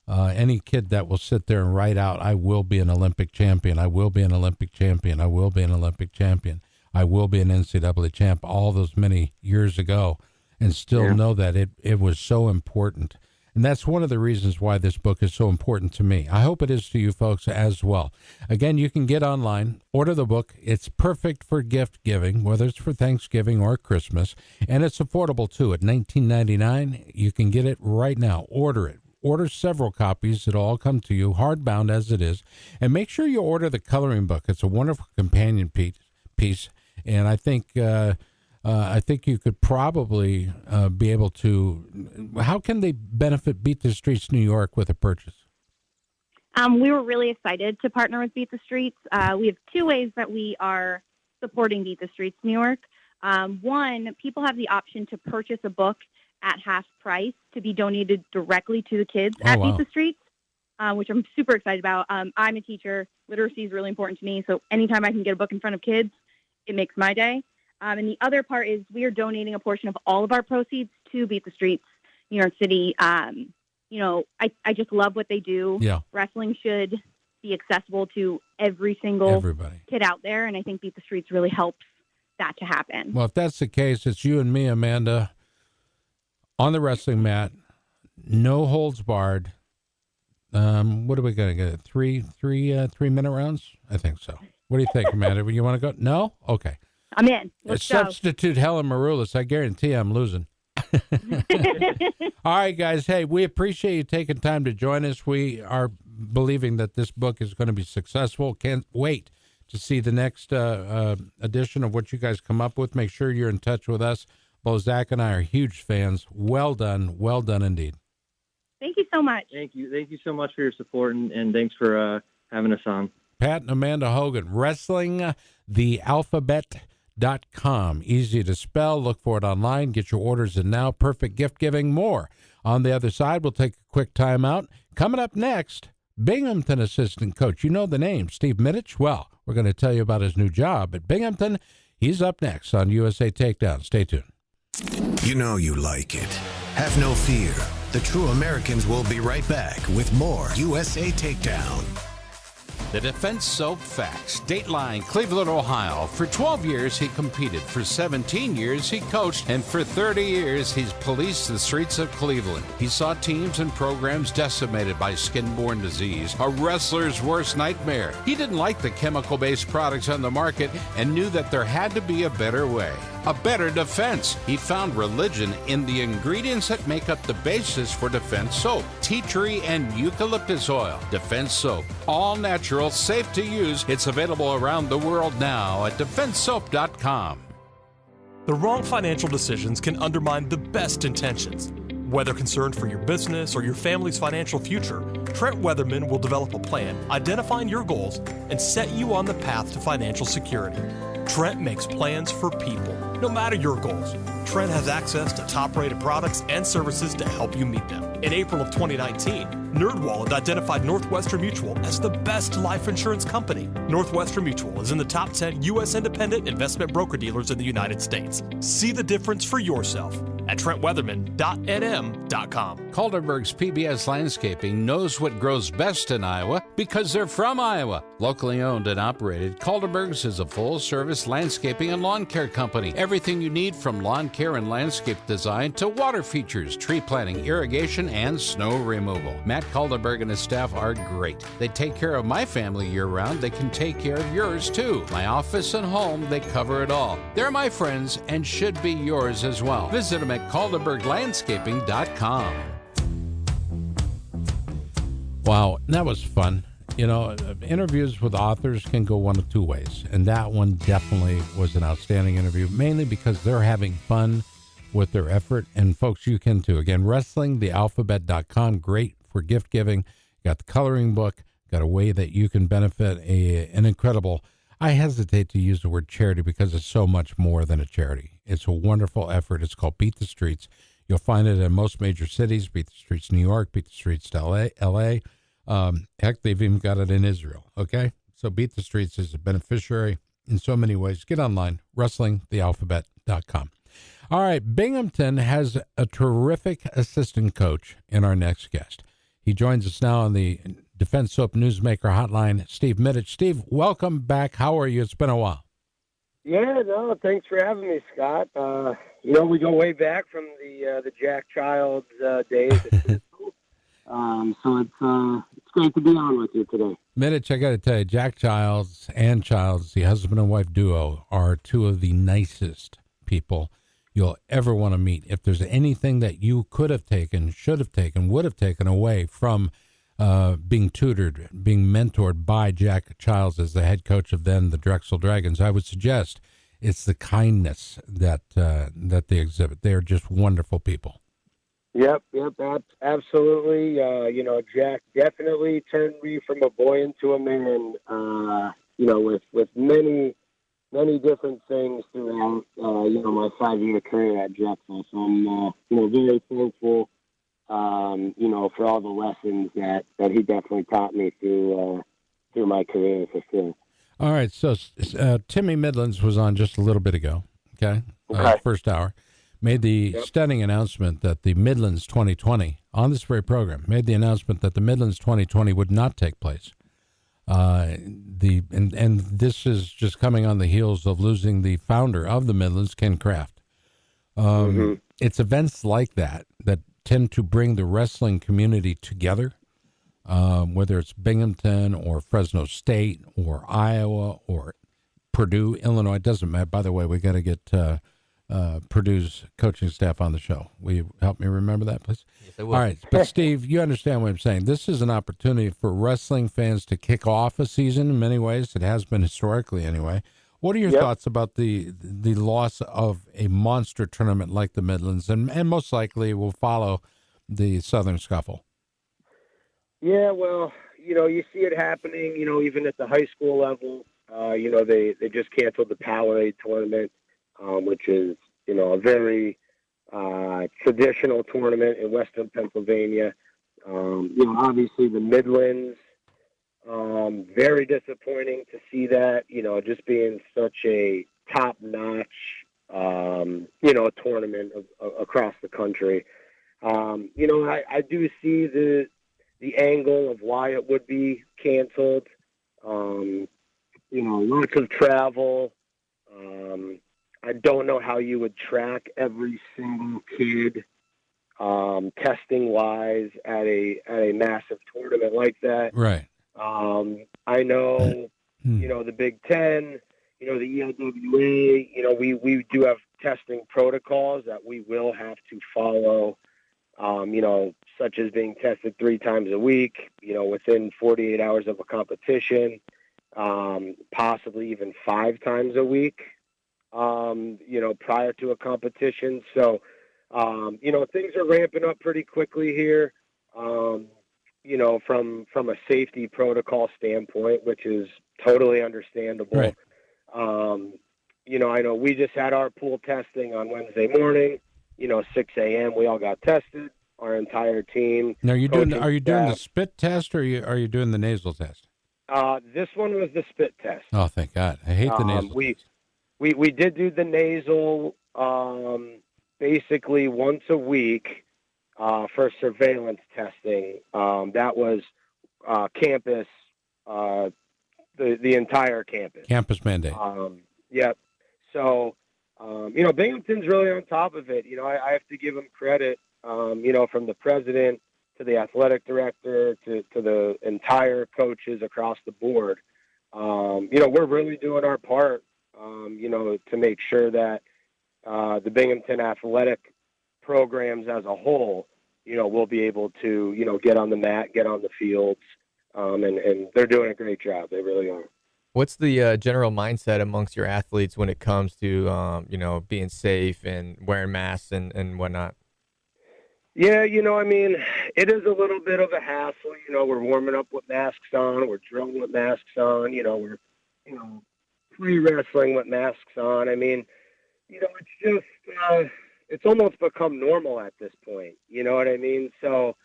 Any kid that will sit there and write out, I will be an Olympic champion, I will be an Olympic champion, I will be an Olympic champion, I will be an NCAA champ, all those many years ago, and still know that it was so important. And that's one of the reasons why this book is so important to me. I hope it is to you folks as well. Again, you can get online, order the book. It's perfect for gift giving, whether it's for Thanksgiving or Christmas, and it's affordable too. At $19.99, you can get it right now. Order it. Order several copies. It'll all come to you, hardbound as it is. And make sure you order the coloring book. It's a wonderful companion piece. And I think you could probably be able to. How can they benefit Beat the Streets New York with a purchase?
We were really excited to partner with Beat the Streets. We have 2 ways that we are supporting Beat the Streets New York. One, people have the option to purchase a book at half price to be donated directly to the kids at Beat the Streets, which I'm super excited about. I'm a teacher. Literacy is really important to me. So anytime I can get a book in front of kids, it makes my day. And the other part is we are donating a portion of all of our proceeds to Beat the Streets New York City. I just love what they do.
Yeah.
Wrestling should, be accessible to every single
Everybody.
kid out there. And I think Beat the Streets really helps that to happen.
Well, if that's the case, it's you and me, Amanda, on the wrestling mat, no holds barred. What are we going to get? 3-minute rounds? I think so. What do you think, Amanda? You want to go? No? Okay.
I'm in. Let's go.
Substitute Helen Maroulis. I guarantee I'm losing. All right, guys. Hey, we appreciate you taking time to join us. We are believing that this book is going to be successful. Can't wait to see the next edition of what you guys come up with. Make sure you're in touch with us. Both Zach and I are huge fans. Well done indeed.
Thank you so much.
Thank you so much for your support, and thanks for having us on.
Pat and Amanda Hogan, WrestlingTheAlphabet.com. Easy to spell. Look for it online. Get your orders in now. Perfect gift giving. More. On the other side, we'll take a quick time out. Coming up next, Binghamton assistant coach. You know the name, Steve Middich. Well, we're going to tell you about his new job at Binghamton. He's up next on USA Takedown. Stay tuned.
You know you like it. Have no fear. The True Americans will be right back with more USA Takedown.
The Defense Soap Facts. Dateline, Cleveland, Ohio. For 12 years, he competed. For 17 years, he coached. And for 30 years, he's policed the streets of Cleveland. He saw teams and programs decimated by skin-borne disease, a wrestler's worst nightmare. He didn't like the chemical-based products on the market and knew that there had to be a better way. A better defense. He found religion in the ingredients that make up the basis for Defense Soap. Tea tree and eucalyptus oil. Defense Soap. All natural, safe to use. It's available around the world now at DefenseSoap.com.
The wrong financial decisions can undermine the best intentions. Whether concerned for your business or your family's financial future, Trent Weatherman will develop a plan, identifying your goals, and set you on the path to financial security. Trent makes plans for people, no matter your goals. Trent has access to top-rated products and services to help you meet them. In April of 2019, NerdWallet identified Northwestern Mutual as the best life insurance company. Northwestern Mutual is in the top 10 U.S. independent investment broker-dealers in the United States. See the difference for yourself at TrentWeatherman.nm.com.
Calderberg's PBS Landscaping knows what grows best in Iowa because they're from Iowa. Locally owned and operated, Calderberg's is a full-service landscaping and lawn care company. Everything you need from lawn care and landscape design to water features, tree planting, irrigation, and snow removal. Matt Calderberg and his staff are great. They take care of my family year-round. They can take care of yours, too. My office and home, they cover it all. They're my friends and should be yours as well. Visit them at CalderbergLandscaping.com.
Wow, that was fun. You know, interviews with authors can go one of two ways, and that one definitely was an outstanding interview, mainly because they're having fun with their effort, and folks, you can too. Again, WrestlingTheAlphabet.com, great for gift giving. Got the coloring book, got a way that you can benefit an incredible, I hesitate to use the word charity because it's so much more than a charity. It's a wonderful effort. It's called Beat the Streets. You'll find it in most major cities, Beat the Streets New York, Beat the Streets LA. Heck, they've even got it in Israel, okay? So Beat the Streets is a beneficiary in so many ways. Get online, WrestlingTheAlphabet.com. All right, Binghamton has a terrific assistant coach in our next guest. He joins us now on the Defense Soap Newsmaker hotline, Steve Middich. Steve, welcome back. How are you? It's been a while.
Yeah, no, thanks for having me, Scott. You know, we go way back from the Jack Childs days. So it's great to be on with you today.
Middich, I got to tell you, Jack Childs and Childs, the husband and wife duo, are two of the nicest people you'll ever want to meet. If there's anything that you could have taken, should have taken, would have taken away from being tutored, being mentored by Jack Childs as the head coach of then the Drexel Dragons, I would suggest it's the kindness that they exhibit. They are just wonderful people.
Yep, absolutely. You know, Jack definitely turned me from a boy into a man. You know, with many different things throughout, you know, my 5-year career at Drexel. So I'm, you know, very thankful, you know, for all the lessons that he definitely taught me through my career, for sure.
All right, so Timmy Midlands was on just a little bit ago, okay? First hour. Made the stunning announcement that the Midlands 2020, on this very program, made the announcement that the Midlands 2020 would not take place. And this is just coming on the heels of losing the founder of the Midlands, Ken Kraft. It's events like that tend to bring the wrestling community together, whether it's Binghamton or Fresno State or Iowa or Purdue, Illinois. It doesn't matter. By the way, we got to get Purdue's coaching staff on the show. Will you help me remember that, please?
Yes, I will.
All right. But, Steve, you understand what I'm saying. This is an opportunity for wrestling fans to kick off a season in many ways. It has been historically anyway. What are your thoughts about the loss of a monster tournament like the Midlands, and most likely will follow the Southern Scuffle?
Yeah, well, you see it happening, even at the high school level. They just canceled the Powerade tournament, which is, a very traditional tournament in Western Pennsylvania. Obviously the Midlands, very disappointing to see that, just being such a top-notch, tournament across the country. I do see the angle of why it would be canceled. Lots of travel. I don't know how you would track every single kid testing-wise at a massive tournament like that.
Right.
I know, the Big Ten, the ELWA, we do have testing protocols that we will have to follow, such as being tested 3 times a week, within 48 hours of a competition, possibly even 5 times a week, prior to a competition. So, things are ramping up pretty quickly here, from a safety protocol standpoint, which is totally understandable.
Right.
I know we just had our pool testing on Wednesday morning, 6 a.m. We all got tested, our entire team.
Now, are you doing the spit test or are you doing the nasal test?
This one was the spit test.
Oh, thank God. I hate the nasal test.
We did do the nasal basically once a week for surveillance testing. That was campus, the entire campus.
Campus mandate.
Yep. So, Binghamton's really on top of it. I have to give them credit, from the president to the athletic director to the entire coaches across the board. We're really doing our part, to make sure that the Binghamton athletic programs as a whole, will be able to, get on the mat, get on the fields, and they're doing a great job. They really are.
What's the general mindset amongst your athletes when it comes to, being safe and wearing masks and whatnot?
Yeah, it is a little bit of a hassle. We're warming up with masks on. We're drilling with masks on. We're, pre-wrestling with masks on. It's just, it's almost become normal at this point. You know what I mean? So,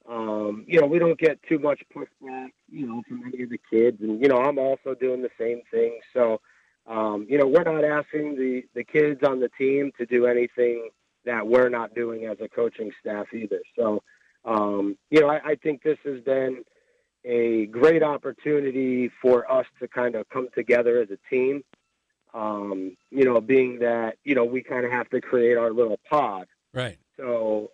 we don't get too much pushback, from any of the kids. And, I'm also doing the same thing. So, we're not asking the kids on the team to do anything that we're not doing as a coaching staff either. So, I think this has been a great opportunity for us to kind of come together as a team, being that, we kind of have to create our little pod.
Right.
So,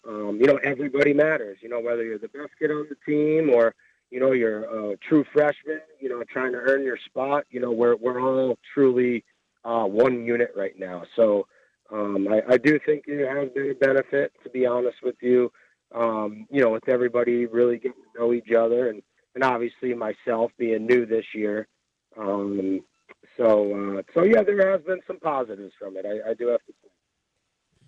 everybody matters, whether you're the best kid on the team or, you're a true freshman, trying to earn your spot, we're all truly one unit right now. So, I do think it has been a benefit, to be honest with you, with everybody really getting to know each other and obviously myself being new this year. So yeah, there has been some positives from it. I do have to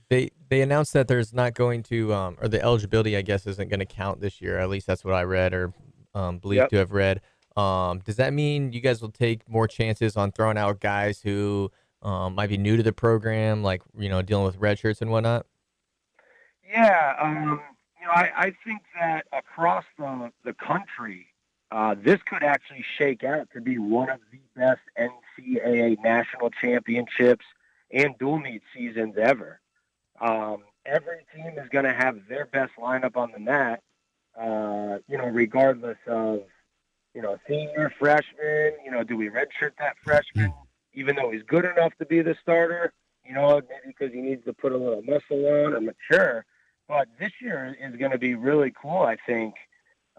say.
They announced that there's not going to, or the eligibility, I guess, isn't going to count this year. At least that's what I read or believe to have read. Does that mean you guys will take more chances on throwing out guys who might be new to the program, like, dealing with red shirts and whatnot?
Yeah, I think that across the country, this could actually shake out to be one of the best NCAA national championships and dual meet seasons ever. Every team is going to have their best lineup on the mat, regardless of, senior, freshman? Do we redshirt that freshman, even though he's good enough to be the starter? Maybe because he needs to put a little muscle on or mature. But this year is going to be really cool, I think.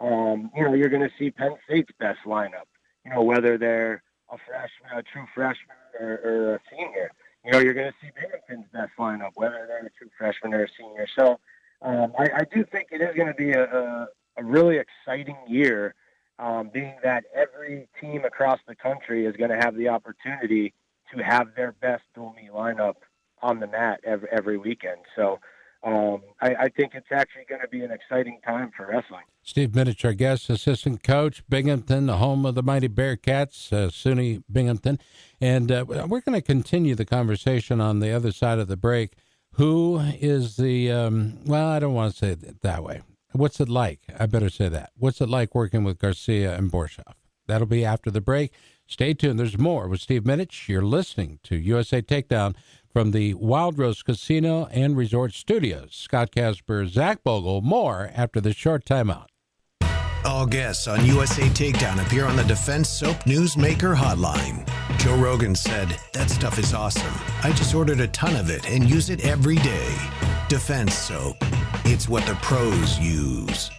You're going to see Penn State's best lineup, whether they're a freshman, a true freshman, or a senior. You're going to see Binghamton's best lineup, whether they're a true freshman or a senior. So I do think it is going to be a really exciting year, being that every team across the country is going to have the opportunity to have their best dual meet lineup on the mat every weekend. So I think it's actually going to be an exciting time for wrestling.
Steve Middich, our guest, assistant coach, Binghamton, the home of the mighty Bearcats, SUNY Binghamton. And we're going to continue the conversation on the other side of the break. Who is the, I don't want to say it that way. What's it like? I better say that. What's it like working with Garcia and Borshoff? That'll be after the break. Stay tuned. There's more with Steve Middich. You're listening to USA Takedown from the Wild Rose Casino and Resort Studios. Scott Casper, Zach Bogle, more after this short timeout.
All guests on USA Takedown appear on the Defense Soap Newsmaker hotline. Joe Rogan said, "That stuff is awesome. I just ordered a ton of it and use it every day." Defense Soap. It's what the pros use.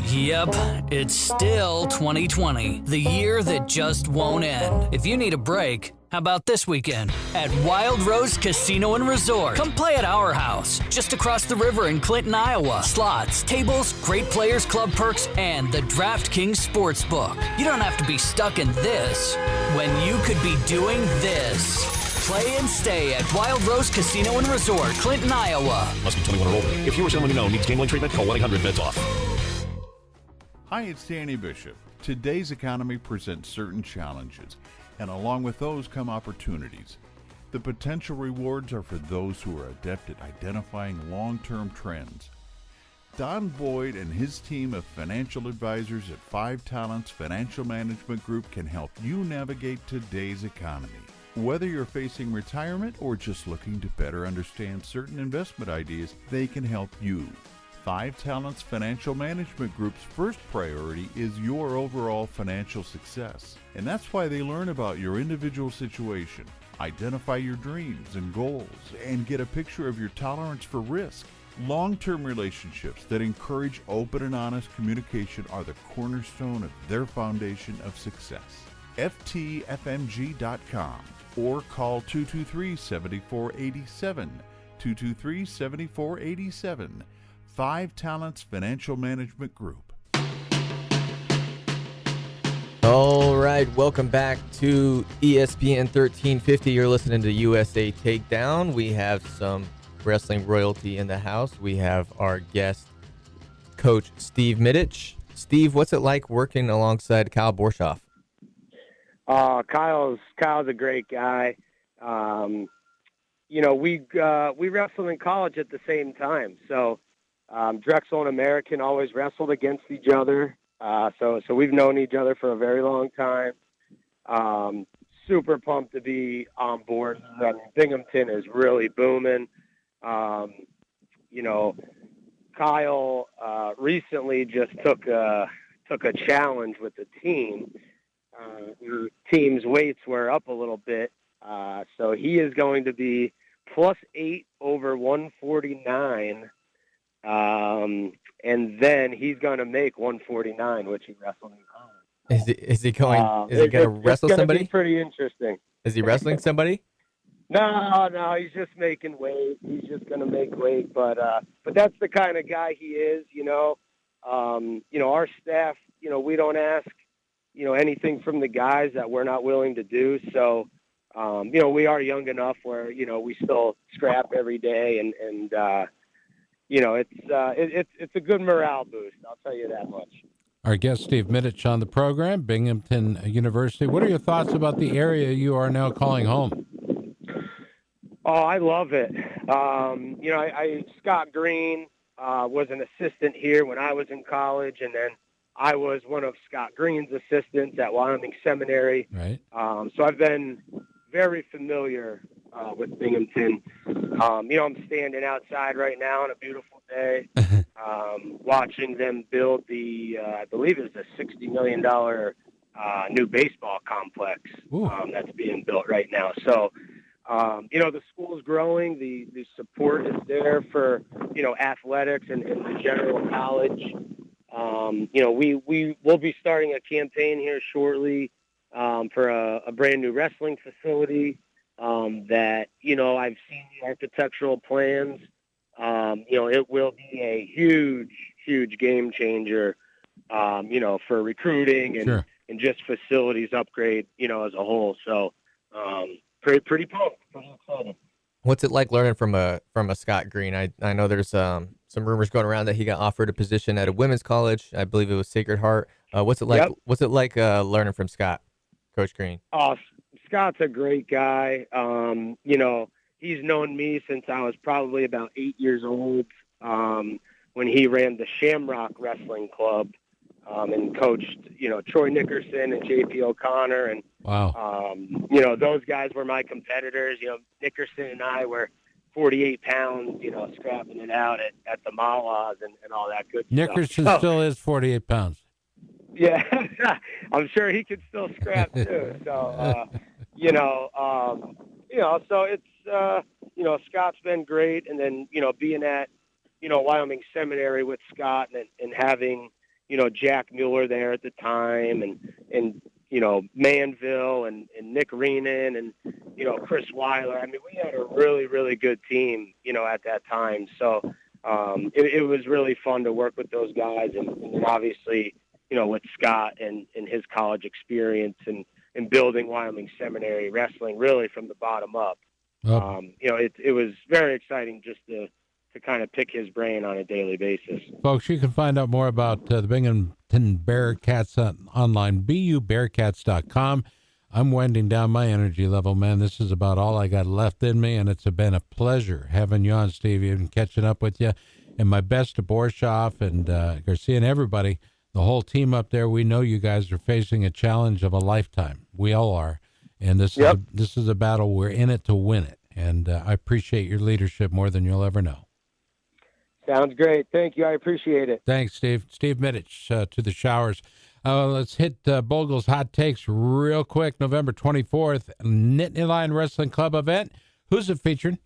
Yep, it's still 2020, the year that just won't end. If you need a break, how about this weekend at Wild Rose Casino and Resort? Come play at our house, just across the river in Clinton, Iowa. Slots, tables, great players club perks, and the DraftKings Sportsbook. You don't have to be stuck in this when you could be doing this. Play and stay at Wild Rose Casino and Resort, Clinton, Iowa.
Must be 21 or older. If you or someone you know needs gambling treatment, call 1-800-BETS-OFF.
Hi, it's Danny Bishop. Today's economy presents certain challenges, and along with those come opportunities. The potential rewards are for those who are adept at identifying long-term trends. Don Boyd and his team of financial advisors at 5 Talents Financial Management Group can help you navigate today's economy. Whether you're facing retirement or just looking to better understand certain investment ideas, they can help you. 5 Talents Financial Management Group's first priority is your overall financial success. And that's why they learn about your individual situation, identify your dreams and goals, and get a picture of your tolerance for risk. Long-term relationships that encourage open and honest communication are the cornerstone of their foundation of success. FTFMG.com or call 223-7487, 223-7487. 5 Talents Financial Management Group.
All right, welcome back to ESPN 1350. You're listening to USA Takedown. We have some wrestling royalty in the house. We have our guest, Coach Steve Middich. Steve, what's it like working alongside Kyle Borshoff?
Kyle's a great guy. We wrestled in college at the same time, so Drexel and American always wrestled against each other. So we've known each other for a very long time. Super pumped to be on board. Binghamton is really booming. Kyle recently just took a challenge with the team. Your team's weights were up a little bit. So he is going to be +8 over 149. And then he's going to make 149, which he wrestled in college.
Is he going to wrestle somebody?
Be pretty interesting.
Is he wrestling somebody?
No, he's just making weight. He's just going to make weight, but that's the kind of guy he is, our staff, we don't ask, anything from the guys that we're not willing to do. So, we are young enough where, we still scrap every day and it's a good morale boost. I'll tell you that much.
Our guest, Steve Middich, on the program, Binghamton University. What are your thoughts about the area you are now calling home?
Oh, I love it. Scott Green was an assistant here when I was in college, and then I was one of Scott Green's assistants at Wyoming Seminary.
Right.
So I've been very familiar with Binghamton. I'm standing outside right now on a beautiful day. watching them build the, I believe it's a $60 million new baseball complex that's being built right now. So, the school's growing. The support is there for, athletics and the general college. We will be starting a campaign here shortly for a brand new wrestling facility that, I've seen the architectural plans. It will be a huge, huge game changer, for recruiting and just facilities upgrade, as a whole. So, pretty pumped, pretty excited.
What's it like learning from a Scott Green? I know there's some rumors going around that he got offered a position at a women's college. I believe it was Sacred Heart. What's it like?
Yep.
What's it like learning from Scott, Coach Green?
Oh, Scott's a great guy. He's known me since I was probably about 8 years old, when he ran the Shamrock Wrestling Club, and coached, Troy Nickerson and JP O'Connor. And,
wow.
Those guys were my competitors. Nickerson and I were 48 pounds, scrapping it out at the Malas and all that good
Nickerson
stuff.
still is 48 pounds.
Yeah, I'm sure he could still scrap too. So, so it's, Scott's been great. And then, being at, Wyoming Seminary with Scott and having, Jack Mueller there at the time and Manville and Nick Reenan and, Chris Weiler. I mean, we had a really, really good team, at that time. So it was really fun to work with those guys. And then obviously, with Scott and his college experience and building Wyoming Seminary wrestling really from the bottom up.
Oh.
It was very exciting just to kind of pick his brain on a daily basis.
Folks, you can find out more about the Binghamton Bearcats online, bubearcats.com. I'm winding down my energy level, man. This is about all I got left in me, and it's been a pleasure having you on, Stevie, and catching up with you. And my best to Borshoff and Garcia and everybody, the whole team up there. We know you guys are facing a challenge of a lifetime. We all are. And this is a battle. We're in it to win it. And I appreciate your leadership more than you'll ever know.
Sounds great. Thank you. I appreciate it.
Thanks, Steve. Steve Mittich to the showers. Let's hit Bogle's hot takes real quick. November 24th, Nittany Lion Wrestling Club event. Who's it featuring?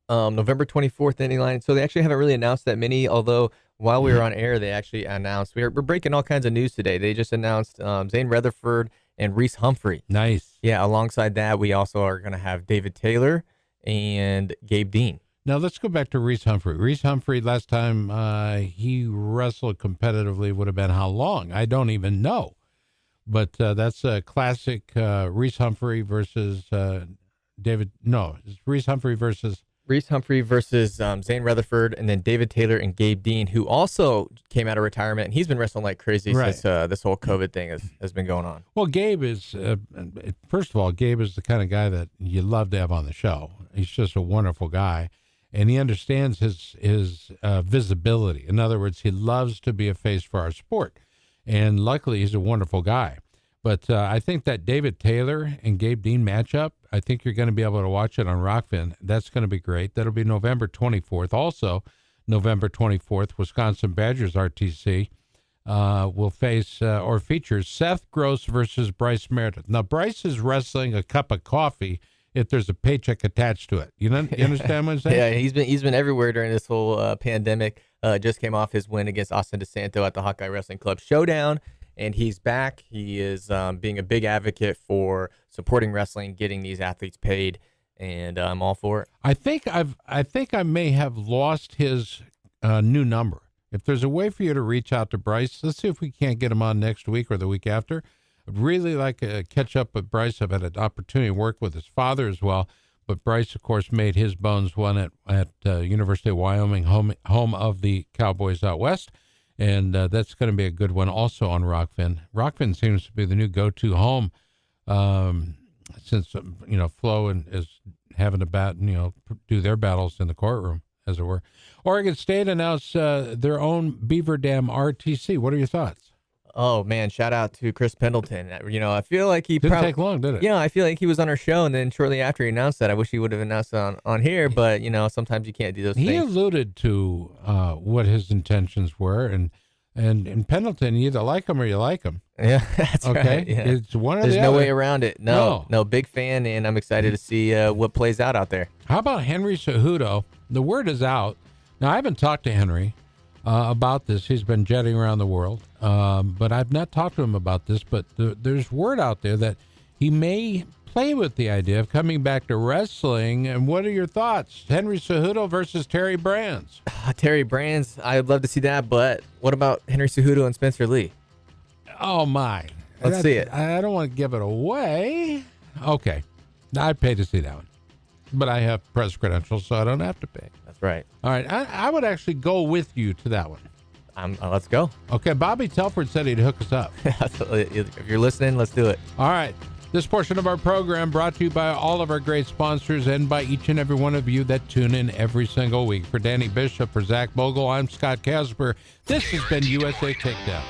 November 24th, Nittany Lion. So they actually haven't really announced that many, although while we were on air, they actually announced. We're breaking all kinds of news today. They just announced Zane Rutherford and Reese Humphrey.
Nice.
Yeah, alongside that, we also are going to have David Taylor and Gabe Dean.
Now, let's go back to Reese Humphrey. Reese Humphrey, last time he wrestled competitively would have been how long? I don't even know. But that's a classic Reese Humphrey versus David. No, it's Reese Humphrey versus
Zane Rutherford, and then David Taylor and Gabe Dean, who also came out of retirement. And he's been wrestling like crazy since this whole COVID thing has been going on.
Well, Gabe is, first of all, Gabe is the kind of guy that you love to have on the show. He's just a wonderful guy. And he understands his visibility. In other words, he loves to be a face for our sport. And luckily, he's a wonderful guy. But I think that David Taylor and Gabe Dean matchup, I think you're going to be able to watch it on Rockfin. That's going to be great. That'll be November 24th. Also, November 24th, Wisconsin Badgers RTC will face or features Seth Gross versus Bryce Meredith. Now, Bryce is wrestling a cup of coffee if there's a paycheck attached to it. You understand what I'm saying?
Yeah, he's been everywhere during this whole pandemic. Just came off his win against Austin DeSanto at the Hawkeye Wrestling Club Showdown, and he's back. He is being a big advocate for supporting wrestling, getting these athletes paid, and I'm all for it.
I think I may have lost his new number. If there's a way for you to reach out to Bryce, let's see if we can't get him on next week or the week after. I'd really like to catch up with Bryce. I've had an opportunity to work with his father as well, but Bryce, of course, made his bones one at University of Wyoming, home of the Cowboys out west, and that's going to be a good one also on Rockfin. Rockfin seems to be the new go-to home since, Flo is having to do their battles in the courtroom, as it were. Oregon State announced their own Beaver Dam RTC. What are your thoughts?
Oh man, shout out to Chris Pendleton. You know, I feel like he
didn't take long, did it?
Yeah, I feel like he was on our show, and then shortly after he announced that, I wish he would have announced it on here. But you know, sometimes you can't do those
He
things.
alluded to what his intentions were, and Pendleton, you either like him or you like him.
Yeah, that's
okay.
right. Yeah.
It's one or
There's
the
no
other.
way around it. No, big fan, and I'm excited to see what plays out there.
How about Henry Cejudo? The word is out. Now, I haven't talked to Henry about this. He's been jetting around the world, but I've not talked to him about this. But there's word out there that he may play with the idea of coming back to wrestling. And what are your thoughts? Henry Cejudo versus Terry Brands.
Terry Brands, I'd love to see that, but what about Henry Cejudo and Spencer Lee?
Oh, my.
Let's see it.
I don't want to give it away. Okay. I'd pay to see that one. But I have press credentials, so I don't have to pay.
That's right.
All right. I would actually go with you to that one.
Let's go.
Okay. Bobby Telford said he'd hook us up.
If you're listening, let's do it.
All right. This portion of our program brought to you by all of our great sponsors and by each and every one of you that tune in every single week. For Danny Bishop, for Zach Bogle, I'm Scott Casper. This has been USA Takedown.